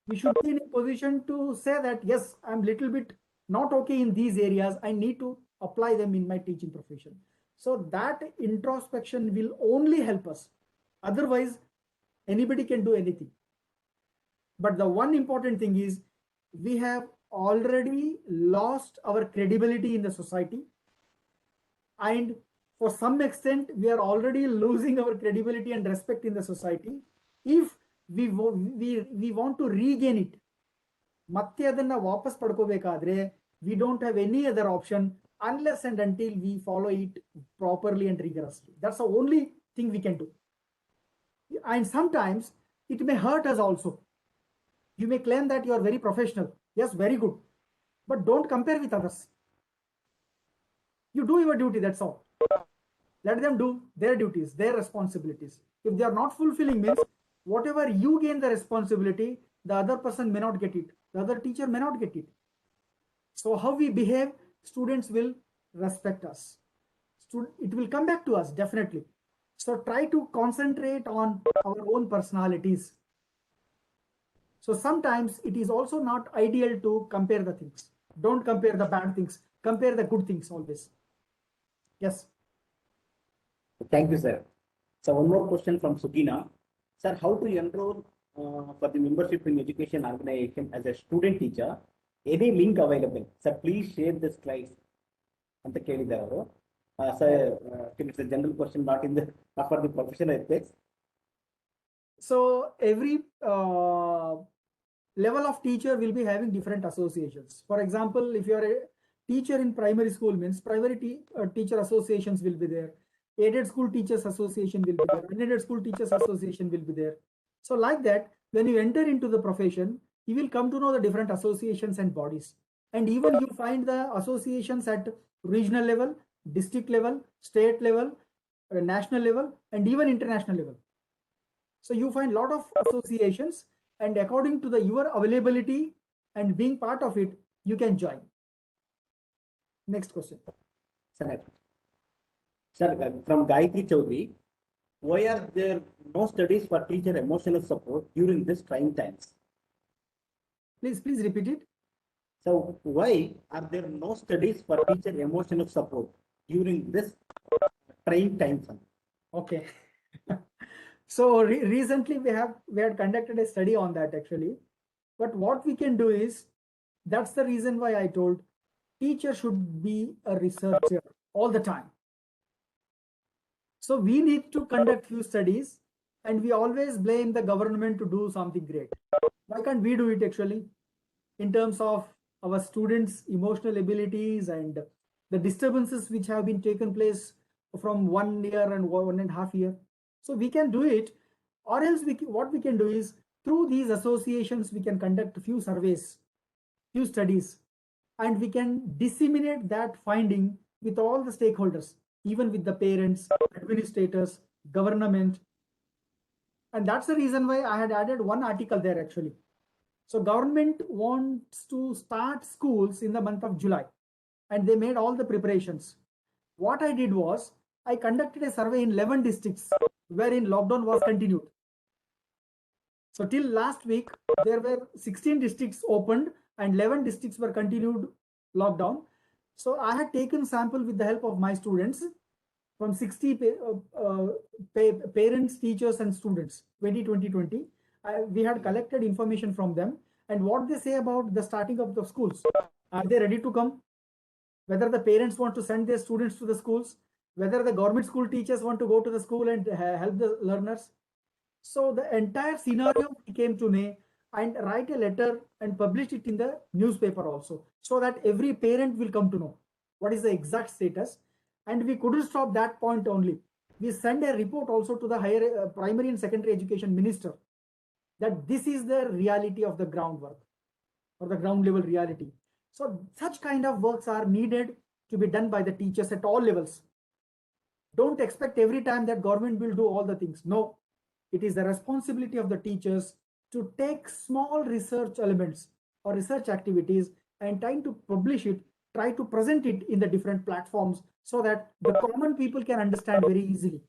We should be in a position to say that, yes, I'm little bit not okay in these areas. I need to apply them in my teaching profession? So that introspection will only help us. Otherwise, anybody can do anything. But the one important thing is we have already lost our credibility in the society. And for some extent, we are already losing our credibility and respect in the society. If we want to regain it, ಮತ್ತೆ ಅದನ್ನ ವಾಪಸ್ ಪಡ್ಕೋಬೇಕಾದ್ರೆ we don't have any other option unless and until we follow it properly and rigorously. That's the only thing we can do. And sometimes it may hurt us also. You may claim that you are very professional. Yes, very good. But don't compare with others. You do your duty, that's all. Let them do their duties, their responsibilities. If they are not fulfilling, means whatever you gain the responsibility, the other person may not get it. The other teacher may not get it. So how we behave, students will respect us. It will come back to us, definitely. So try to concentrate on our own personalities. So sometimes it is also not ideal to compare the things. Don't compare the bad things. Compare the good things always. Yes. Thank you, sir. So one more question from Sugina. Sir, how to enroll for the membership in education organization as a student teacher? Any link available? Sir, please share the slides. ಅಂತ ಕೇಳಿದ್ದಾರೆ ಅವರು. Sir, it's a general question, not for the professional ethics. So every level of teacher will be having different associations. For example, if you are a teacher in primary school, means primary teacher associations will be there. Aided school teachers association will be there. Unaided school teachers association will be there. So like that, when you enter into the profession, you will come to know the different associations and bodies. And even you find the associations at regional level, district level, state level, national level, and even international level. So you find a lot of associations, and according to your availability and being part of it, you can join. Next question. Sir, from Gayatri Chaudhary, why are there no studies for teacher emotional support during this trying times? Please repeat it. So why are there no studies for teacher emotional support during this trying times? Okay. So recently we had conducted a study on that actually. But what we can do is, that's the reason why I told teacher should be a researcher all the time. So we need to conduct few studies, and we always blame the government to do something great. Why can't we do it actually? In terms of our students' emotional abilities and the disturbances which have been taken place from 1 year and 1.5 years. So we can do it, or else what we can do is, through these associations, we can conduct few surveys, few studies, and we can disseminate that finding with all the stakeholders, even with the parents, administrators, government. And that's the reason why I had added one article there actually. So government wants to start schools in the month of July, and they made all the preparations. What I did was, I conducted a survey in 11 districts wherein lockdown was continued. So till last week, there were 16 districts opened and 11 districts were continued lockdown. So I had taken sample with the help of my students from 60 parents, teachers and students, 2020. We had collected information from them and what they say about the starting of the schools. Are they ready to come? Whether the parents want to send their students to the schools, whether the government school teachers want to go to the school and help the learners. So the entire scenario came to me, and write a letter and publish it in the newspaper also, so that every parent will come to know what is the exact status. And we couldn't stop that point only. We send a report also to the higher primary and secondary education minister, that this is the reality of the groundwork, or the ground level reality. So such kind of works are needed to be done by the teachers at all levels. Don't expect every time that government will do all the things. No, it is the responsibility of the teachers to take small research elements or research activities and trying to publish it, try to present it in the different platforms, so that the common people can understand very easily.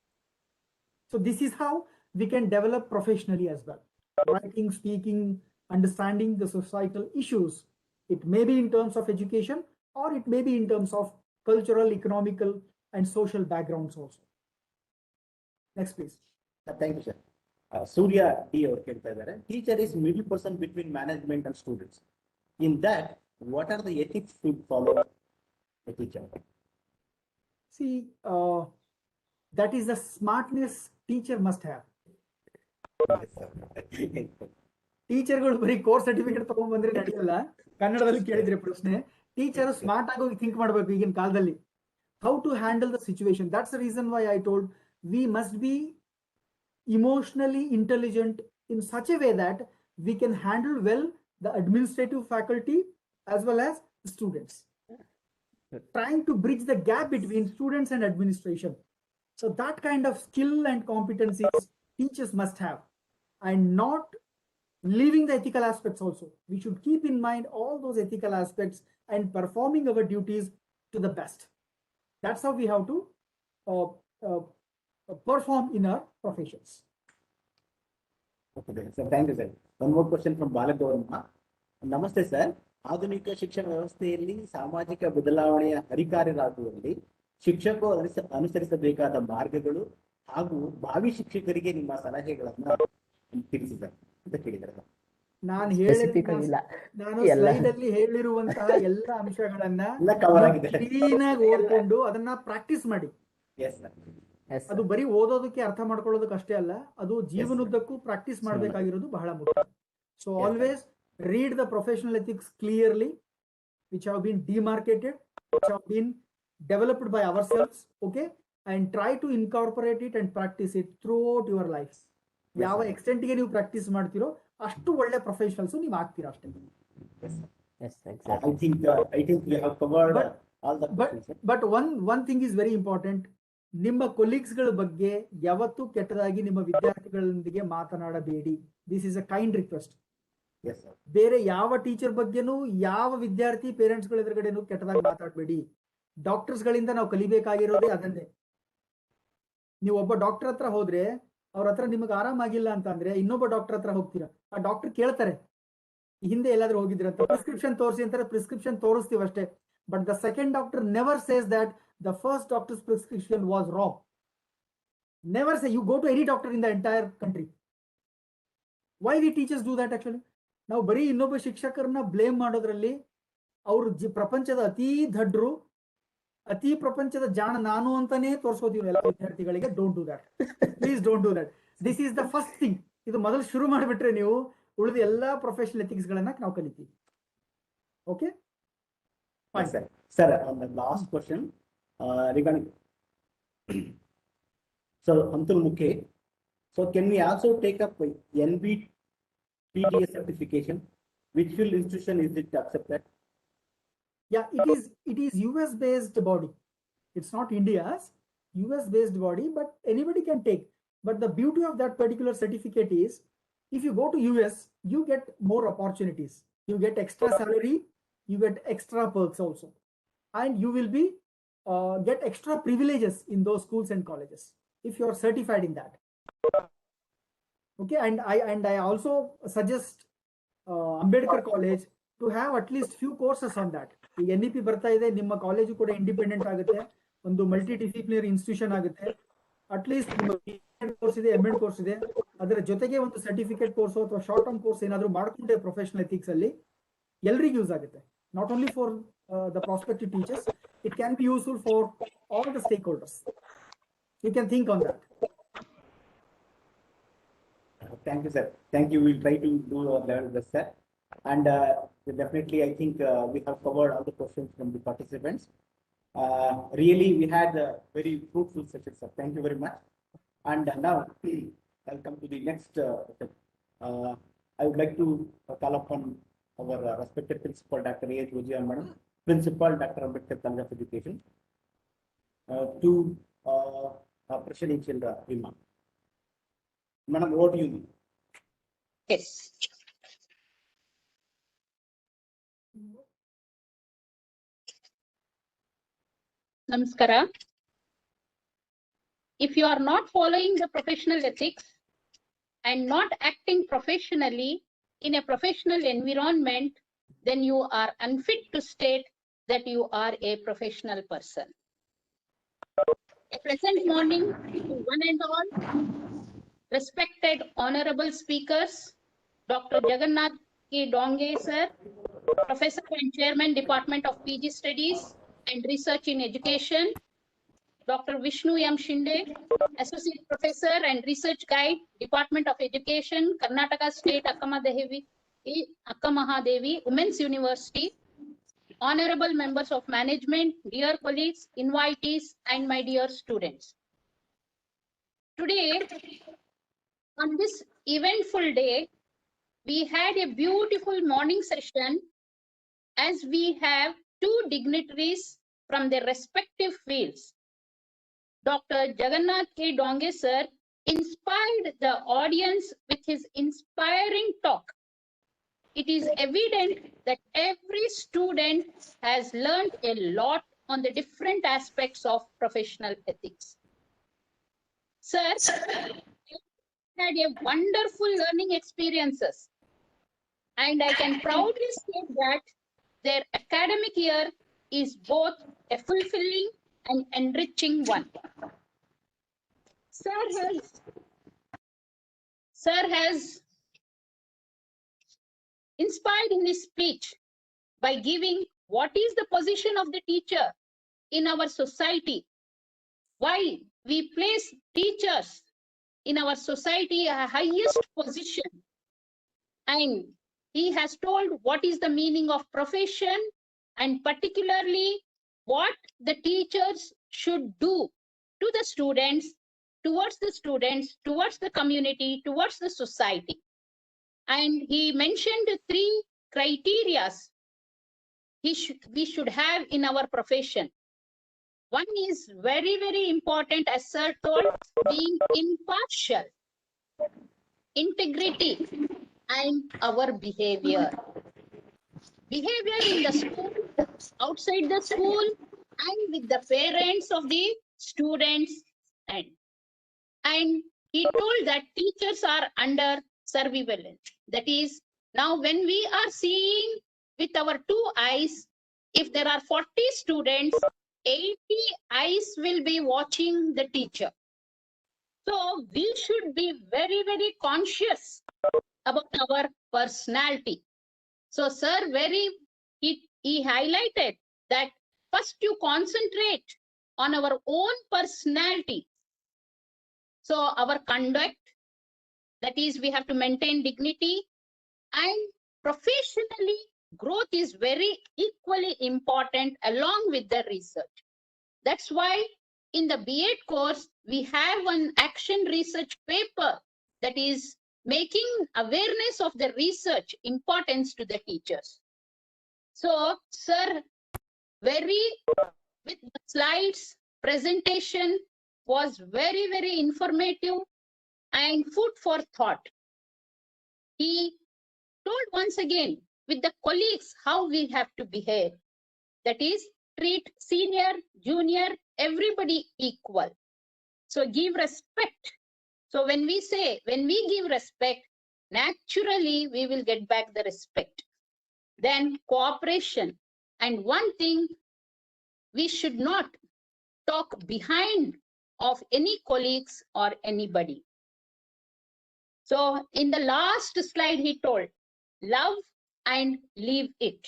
So this is how we can develop professionally as well. Writing, speaking, understanding the societal issues. It may be in terms of education, or it may be in terms of cultural, economical, and social backgrounds also. Next, please. Thank you, sir. Surya D. ಅವರು ಕೇಳ್ತಾ ಇದ್ದಾರೆ, teacher is middle person between management and students. In that, what are the ethics to follow a teacher? See, that is the smartness teacher must have. ಟೀಚರ್ಗಳು ಬರೀ course certificate ತಗೊಂಡ್ ಬಂದ್ರೆ ನಡೆಯಲ್ಲ. ಕನ್ನಡದಲ್ಲಿ ಕೇಳಿದ್ರೆ ಪ್ರಶ್ನೆ, ಟೀಚರ್ ಸ್ಮಾರ್ಟ್ ಆಗಿ ಥಿಂಕ್ ಮಾಡಬೇಕು ಈಗಿನ ಕಾಲದಲ್ಲಿ. How to handle the situation. That's the reason why I told we must be emotionally intelligent in such a way that we can handle well the administrative faculty as well as students, trying to bridge the gap between students and administration. So that kind of skill and competencies teachers must have, and not leaving the ethical aspects also. We should keep in mind all those ethical aspects and performing our duties to the best. That's how we have to perform in our professions. Okay, sir. Thank you, sir. One more question from Balagorma. Namaste, sir. ಆಧುನಿಕ ಶಿಕ್ಷಣ ವ್ಯವಸ್ಥೆಯಲ್ಲಿ ಸಾಮಾಜಿಕ ಬದಲಾವಣೆಯ ಹರಿಕಾರರಾಗುವಲ್ಲಿ ಶಿಕ್ಷಕರು ಅನುಸರಿಸಬೇಕಾದ ಮಾರ್ಗಗಳು ಹಾಗೂ ಭಾವಿ ಶಿಕ್ಷಕರಿಗೆ ನಿಮ್ಮ ಸಲಹೆಗಳನ್ನ ತಿಳಿಸಿದ್ದಾರೆ ಅಂತ ಕೇಳಿದ್ದಾರೆ. ನಾನು ಸ್ಲೈಡ್ ಅಲ್ಲಿ ಹೇಳಿರುವಂತಹ ಎಲ್ಲ ಅಂಶಗಳನ್ನ ಕ್ಲೀನ್ ಆಗಿ ಓದ್ಕೊಂಡು ಅದನ್ನ ಪ್ರಾಕ್ಟೀಸ್ ಮಾಡಿ. ಅದು ಬರೀ ಓದೋದಕ್ಕೆ ಅರ್ಥ ಮಾಡ್ಕೊಳ್ಳೋದಕ್ಕೆ ಅಷ್ಟೇ ಅಲ್ಲ, ಅದು ಜೀವನದುದ್ದಕ್ಕೂ ಪ್ರಾಕ್ಟೀಸ್ ಮಾಡಬೇಕಾಗಿರೋದು ಬಹಳ ಮುಖ್ಯ. So always read the professional ethics clearly, which have been demarcated, which have been developed by ourselves, okay, and try to incorporate it and practice it throughout your life. ಯಾವ ಎಕ್ಸ್ಟೆಂಟ್ ಗೆ ನೀವು practice ಮಾಡ್ತಿರೋ ಅಷ್ಟು ಒಳ್ಳೆ professionals ನೀವು ಆಗ್ತೀರಾ ಅಷ್ಟೇ. But one thing is very important. ನಿಮ್ಮ ಕೊಲೀಗ್ಸ್ ಗಳ ಬಗ್ಗೆ ಯಾವತ್ತೂ ಕೆಟ್ಟದಾಗಿ ನಿಮ್ಮ ವಿದ್ಯಾರ್ಥಿಗಳೊಂದಿಗೆ ಮಾತನಾಡಬೇಡಿ. This is a kind request. ಬೇರೆ ಯಾವ ಟೀಚರ್ ಬಗ್ಗೆನೂ ಯಾವ ವಿದ್ಯಾರ್ಥಿ ಪೇರೆಂಟ್ಸ್ ಗಳ ಎದುರುಗಡೆನೂ ಕೆಟ್ಟದಾಗಿ ಮಾತಾಡಬೇಡಿ. ಡಾಕ್ಟರ್ಸ್ ಗಳಿಂದ ನಾವು ಕಲಿಬೇಕಾಗಿರೋದೇ ಅದನ್ನೇ. ನೀವು ಒಬ್ಬ ಡಾಕ್ಟರ್ ಹತ್ರ ಹೋದ್ರೆ ಅವ್ರ ಹತ್ರ ನಿಮಗೆ ಆರಾಮಾಗಿಲ್ಲ ಅಂತ ಅಂದ್ರೆ ಇನ್ನೊಬ್ಬ ಡಾಕ್ಟರ್ ಹತ್ರ ಹೋಗ್ತೀರಾ. ಆ ಡಾಕ್ಟರ್ ಕೇಳ್ತಾರೆ, ಹಿಂದೆ ಎಲ್ಲಾದ್ರೂ ಹೋಗಿದ್ದೀರಾ ಅಂತ, ಪ್ರಿಸ್ಕ್ರಿಪ್ಷನ್ ತೋರಿಸಿ ಅಂತಾರೆ, ಪ್ರಿಸ್ಕ್ರಿಪ್ಷನ್ ತೋರಿಸ್ತೀವಿ ಅಷ್ಟೇ. But the second doctor never says that the first doctor's prescription was wrong. Never say. You go to any doctor in the entire country. Why we teachers do that actually? ನಾವು ಬರೀ ಇನ್ನೊಬ್ಬ ಶಿಕ್ಷಕರನ್ನ blame ಮಾಡೋದ್ರಲ್ಲಿ ಅವ್ರು ಪ್ರಪಂಚದ ಅತಿ ದಡ್ರು, ಅತಿ ಪ್ರಪಂಚದ ಜಾಣ ನಾನು ಅಂತಾನೆ ತೋರಿಸ್ಕೋತೀವಿ ಎಲ್ಲ ವಿದ್ಯಾರ್ಥಿಗಳಿಗೆ. Don't do that, please don't do that. This is the first thing. ಇದು ಮೊದಲು ಶುರು ಮಾಡಿಬಿಟ್ರೆ ನೀವು ಉಳಿದ ಎಲ್ಲಾ ಪ್ರೊಫೆಷನಲ್ ಎಥಿಕ್ಸ್ ಗಳನ್ನ ನಾವು ಕಲಿತೀವಿ. Okay sir. Sir, on the last question regarding so Antul Mukhe, so can we also take up NBTDS certification? Which field institution is it accepted? Yeah, it is US based body. It's not India's. US based body, but anybody can take. But the beauty of that particular certificate is, if you go to US, you get more opportunities. You get extra salary, you get extra perks also, and you will be get extra privileges in those schools and colleges if you are certified in that. Okay, and I also suggest Ambedkar College to have at least few courses on that. ಈಗ NEP ಬರ್ತಾ ಇದೆ, ನಿಮ್ಮ college ಕೂಡ independent ಆಗುತ್ತೆ, ಒಂದು multi disciplinary institution ಆಗುತ್ತೆ. At least ನಿಮ್ಮ course ಇದೆ, MEd ಕೋರ್ಸ್ ಇದೆ, ಅದರ ಜೊತೆಗೆ ಒಂದು ಸರ್ಟಿಫಿಕೇಟ್ ಕೋರ್ಸ್ ಅಥವಾ ಶಾರ್ಟ್ ಟರ್ಮ್ ಕೋರ್ಸ್ ಏನಾದರೂ ಮಾಡ್ಕೊಂಡ್ರೆ ಪ್ರೊಫೆಷನಲ್ ಎಥಿಕ್ಸ್ ಅಲ್ಲಿ ಎಲ್ರಿಗೂ ಯೂಸ್ ಆಗುತ್ತೆ. Not only for the prospective teachers, it can be useful for all the stakeholders. You can think on that. Thank you, sir. Thank you. We'll try to do our level best, sir. And definitely, I think we have covered all the questions from the participants. Really, we had a very fruitful session, sir. Thank you very much. And now, I'll come to the next. I would like to call upon our respected principal, Dr. A. Joji Madam, Principal, Dr. Ambedkar College of Education, to presidential remark. Madam, what do you mean? Yes. Namaskara. If you are not following the professional ethics and not acting professionally in a professional environment, then you are unfit to state that you are a professional person. A pleasant morning to one and all. Respected honorable speakers, Dr. Jagannath K. Donge, sir, Professor and Chairman, Department of PG Studies and Research in Education, Dr. Vishnu M. Shinde, Associate Professor and Research Guide, Department of Education, Karnataka State Akkamahadevi Women's University, honorable members of management, dear colleagues, invitees, and my dear students. Today, on this eventful day, we had a beautiful morning session as we have two dignitaries from their respective fields. Dr. Jagannath K. Donge, sir, inspired the audience with his inspiring talk. It is evident that every student has learned a lot on the different aspects of professional ethics. Sir, had a wonderful learning experiences, and I can proudly state that their academic year is both a fulfilling and enriching one. Sir has inspired in his speech by giving what is the position of the teacher in our society, why we place teachers in our society a highest position, and he has told what is the meaning of profession and particularly what the teachers should do to the students, towards the community, towards the society. And he mentioned 3 criteria we should have in our profession. One is very, very important, as sir told, being impartial, integrity, and our behavior. Behavior in the school, outside the school, and with the parents of the students. And he told that teachers are under surveillance. That is, now when we are seeing with our 2 eyes, if there are 40 students, 80 eyes will be watching the teacher. So we should be very, very conscious about our personality. So sir, he highlighted that first you concentrate on our own personality. So our conduct, that is, we have to maintain dignity, and professionally, growth is very equally important along with the research. That's why in the B.Ed course, we have an action research paper that is making awareness of the research importance to the teachers. So, sir, with the slides, presentation was very, very informative and food for thought. He told once again with the colleagues how we have to behave. That is, treat senior, junior, everybody equal. So give respect. So when we give respect, naturally we will get back the respect. Then cooperation. And one thing, we should not talk behind of any colleagues or anybody. So in the last slide, he told, love and leave it.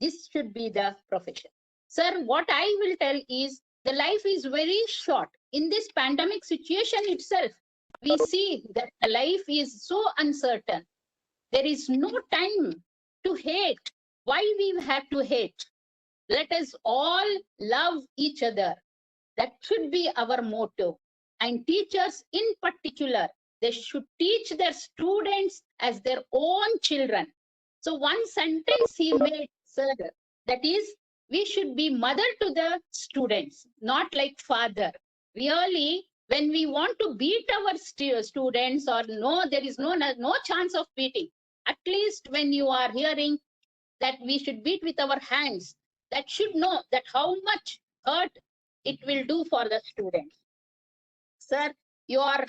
This should be the profession. Sir, what I will tell is the life is very short. In this pandemic situation itself, we see that the life is so uncertain. There is no time to hate. Why we have to hate? Let us all love each other. That should be our motto. And teachers in particular, they should teach their students as their own children. So one sentence he made, sir, that is, we should be mother to the students, not like father. Really, when we want to beat our students, or no, there is no chance of beating. At least when you are hearing that we should beat with our hands, that should know that how much hurt it will do for the students. Sir, your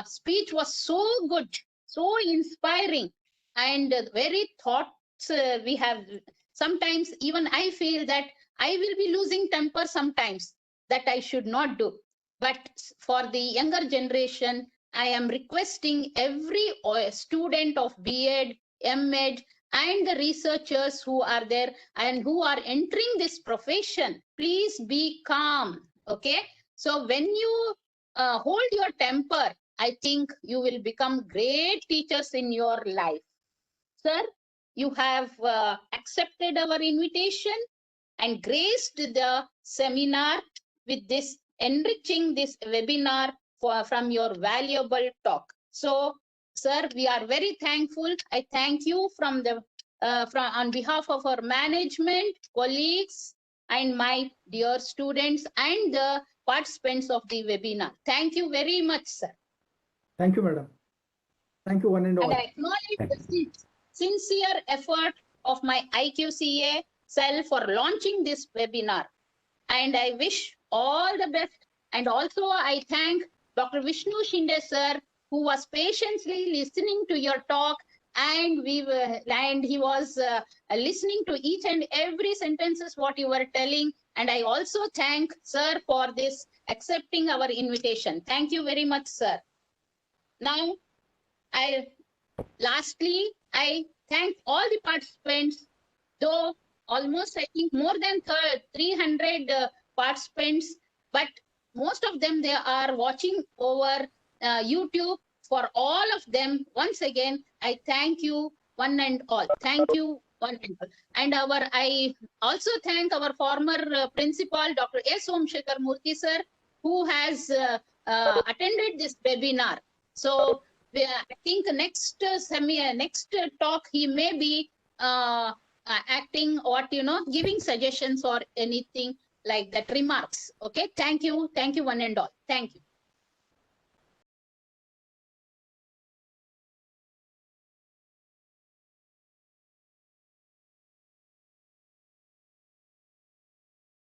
speech was so good, so inspiring, and very thoughts we have sometimes even I feel that I will be losing temper sometimes, that I should not do. But for the younger generation, I am requesting every student of B.Ed, M.Ed, and the researchers who are there and who are entering this profession, please be calm. Okay. So when you hold your temper, I think you will become great teachers in your life. Sir, you have accepted our invitation and graced the seminar with this enriching this webinar from your valuable talk. So, sir, we are very thankful. I thank you from on behalf of our management, colleagues, and my dear students and the participants of the webinar. Thank you very much, sir. Thank you, madam. Thank you, one and all. And I acknowledge the sincere effort of my IQCA cell for launching this webinar. And I wish all the best. And also I thank Dr. Vishnu Shinde sir, who was patiently listening to your talk, and he was listening to each and every sentences what you were telling. And I also thank sir for this accepting our invitation. Thank you very much, sir. Now, lastly, I thank all the participants, though almost I think more than 300 participants, but most of them, they are watching over YouTube. For all of them, once again, I thank you one and all. Thank you one and all. And I also thank our former principal, Dr. S. Omshekhar Murthy sir, who has attended this webinar. So I think next next talk he may be acting giving suggestions or anything like that, remarks. Okay, thank you one and all. Thank you.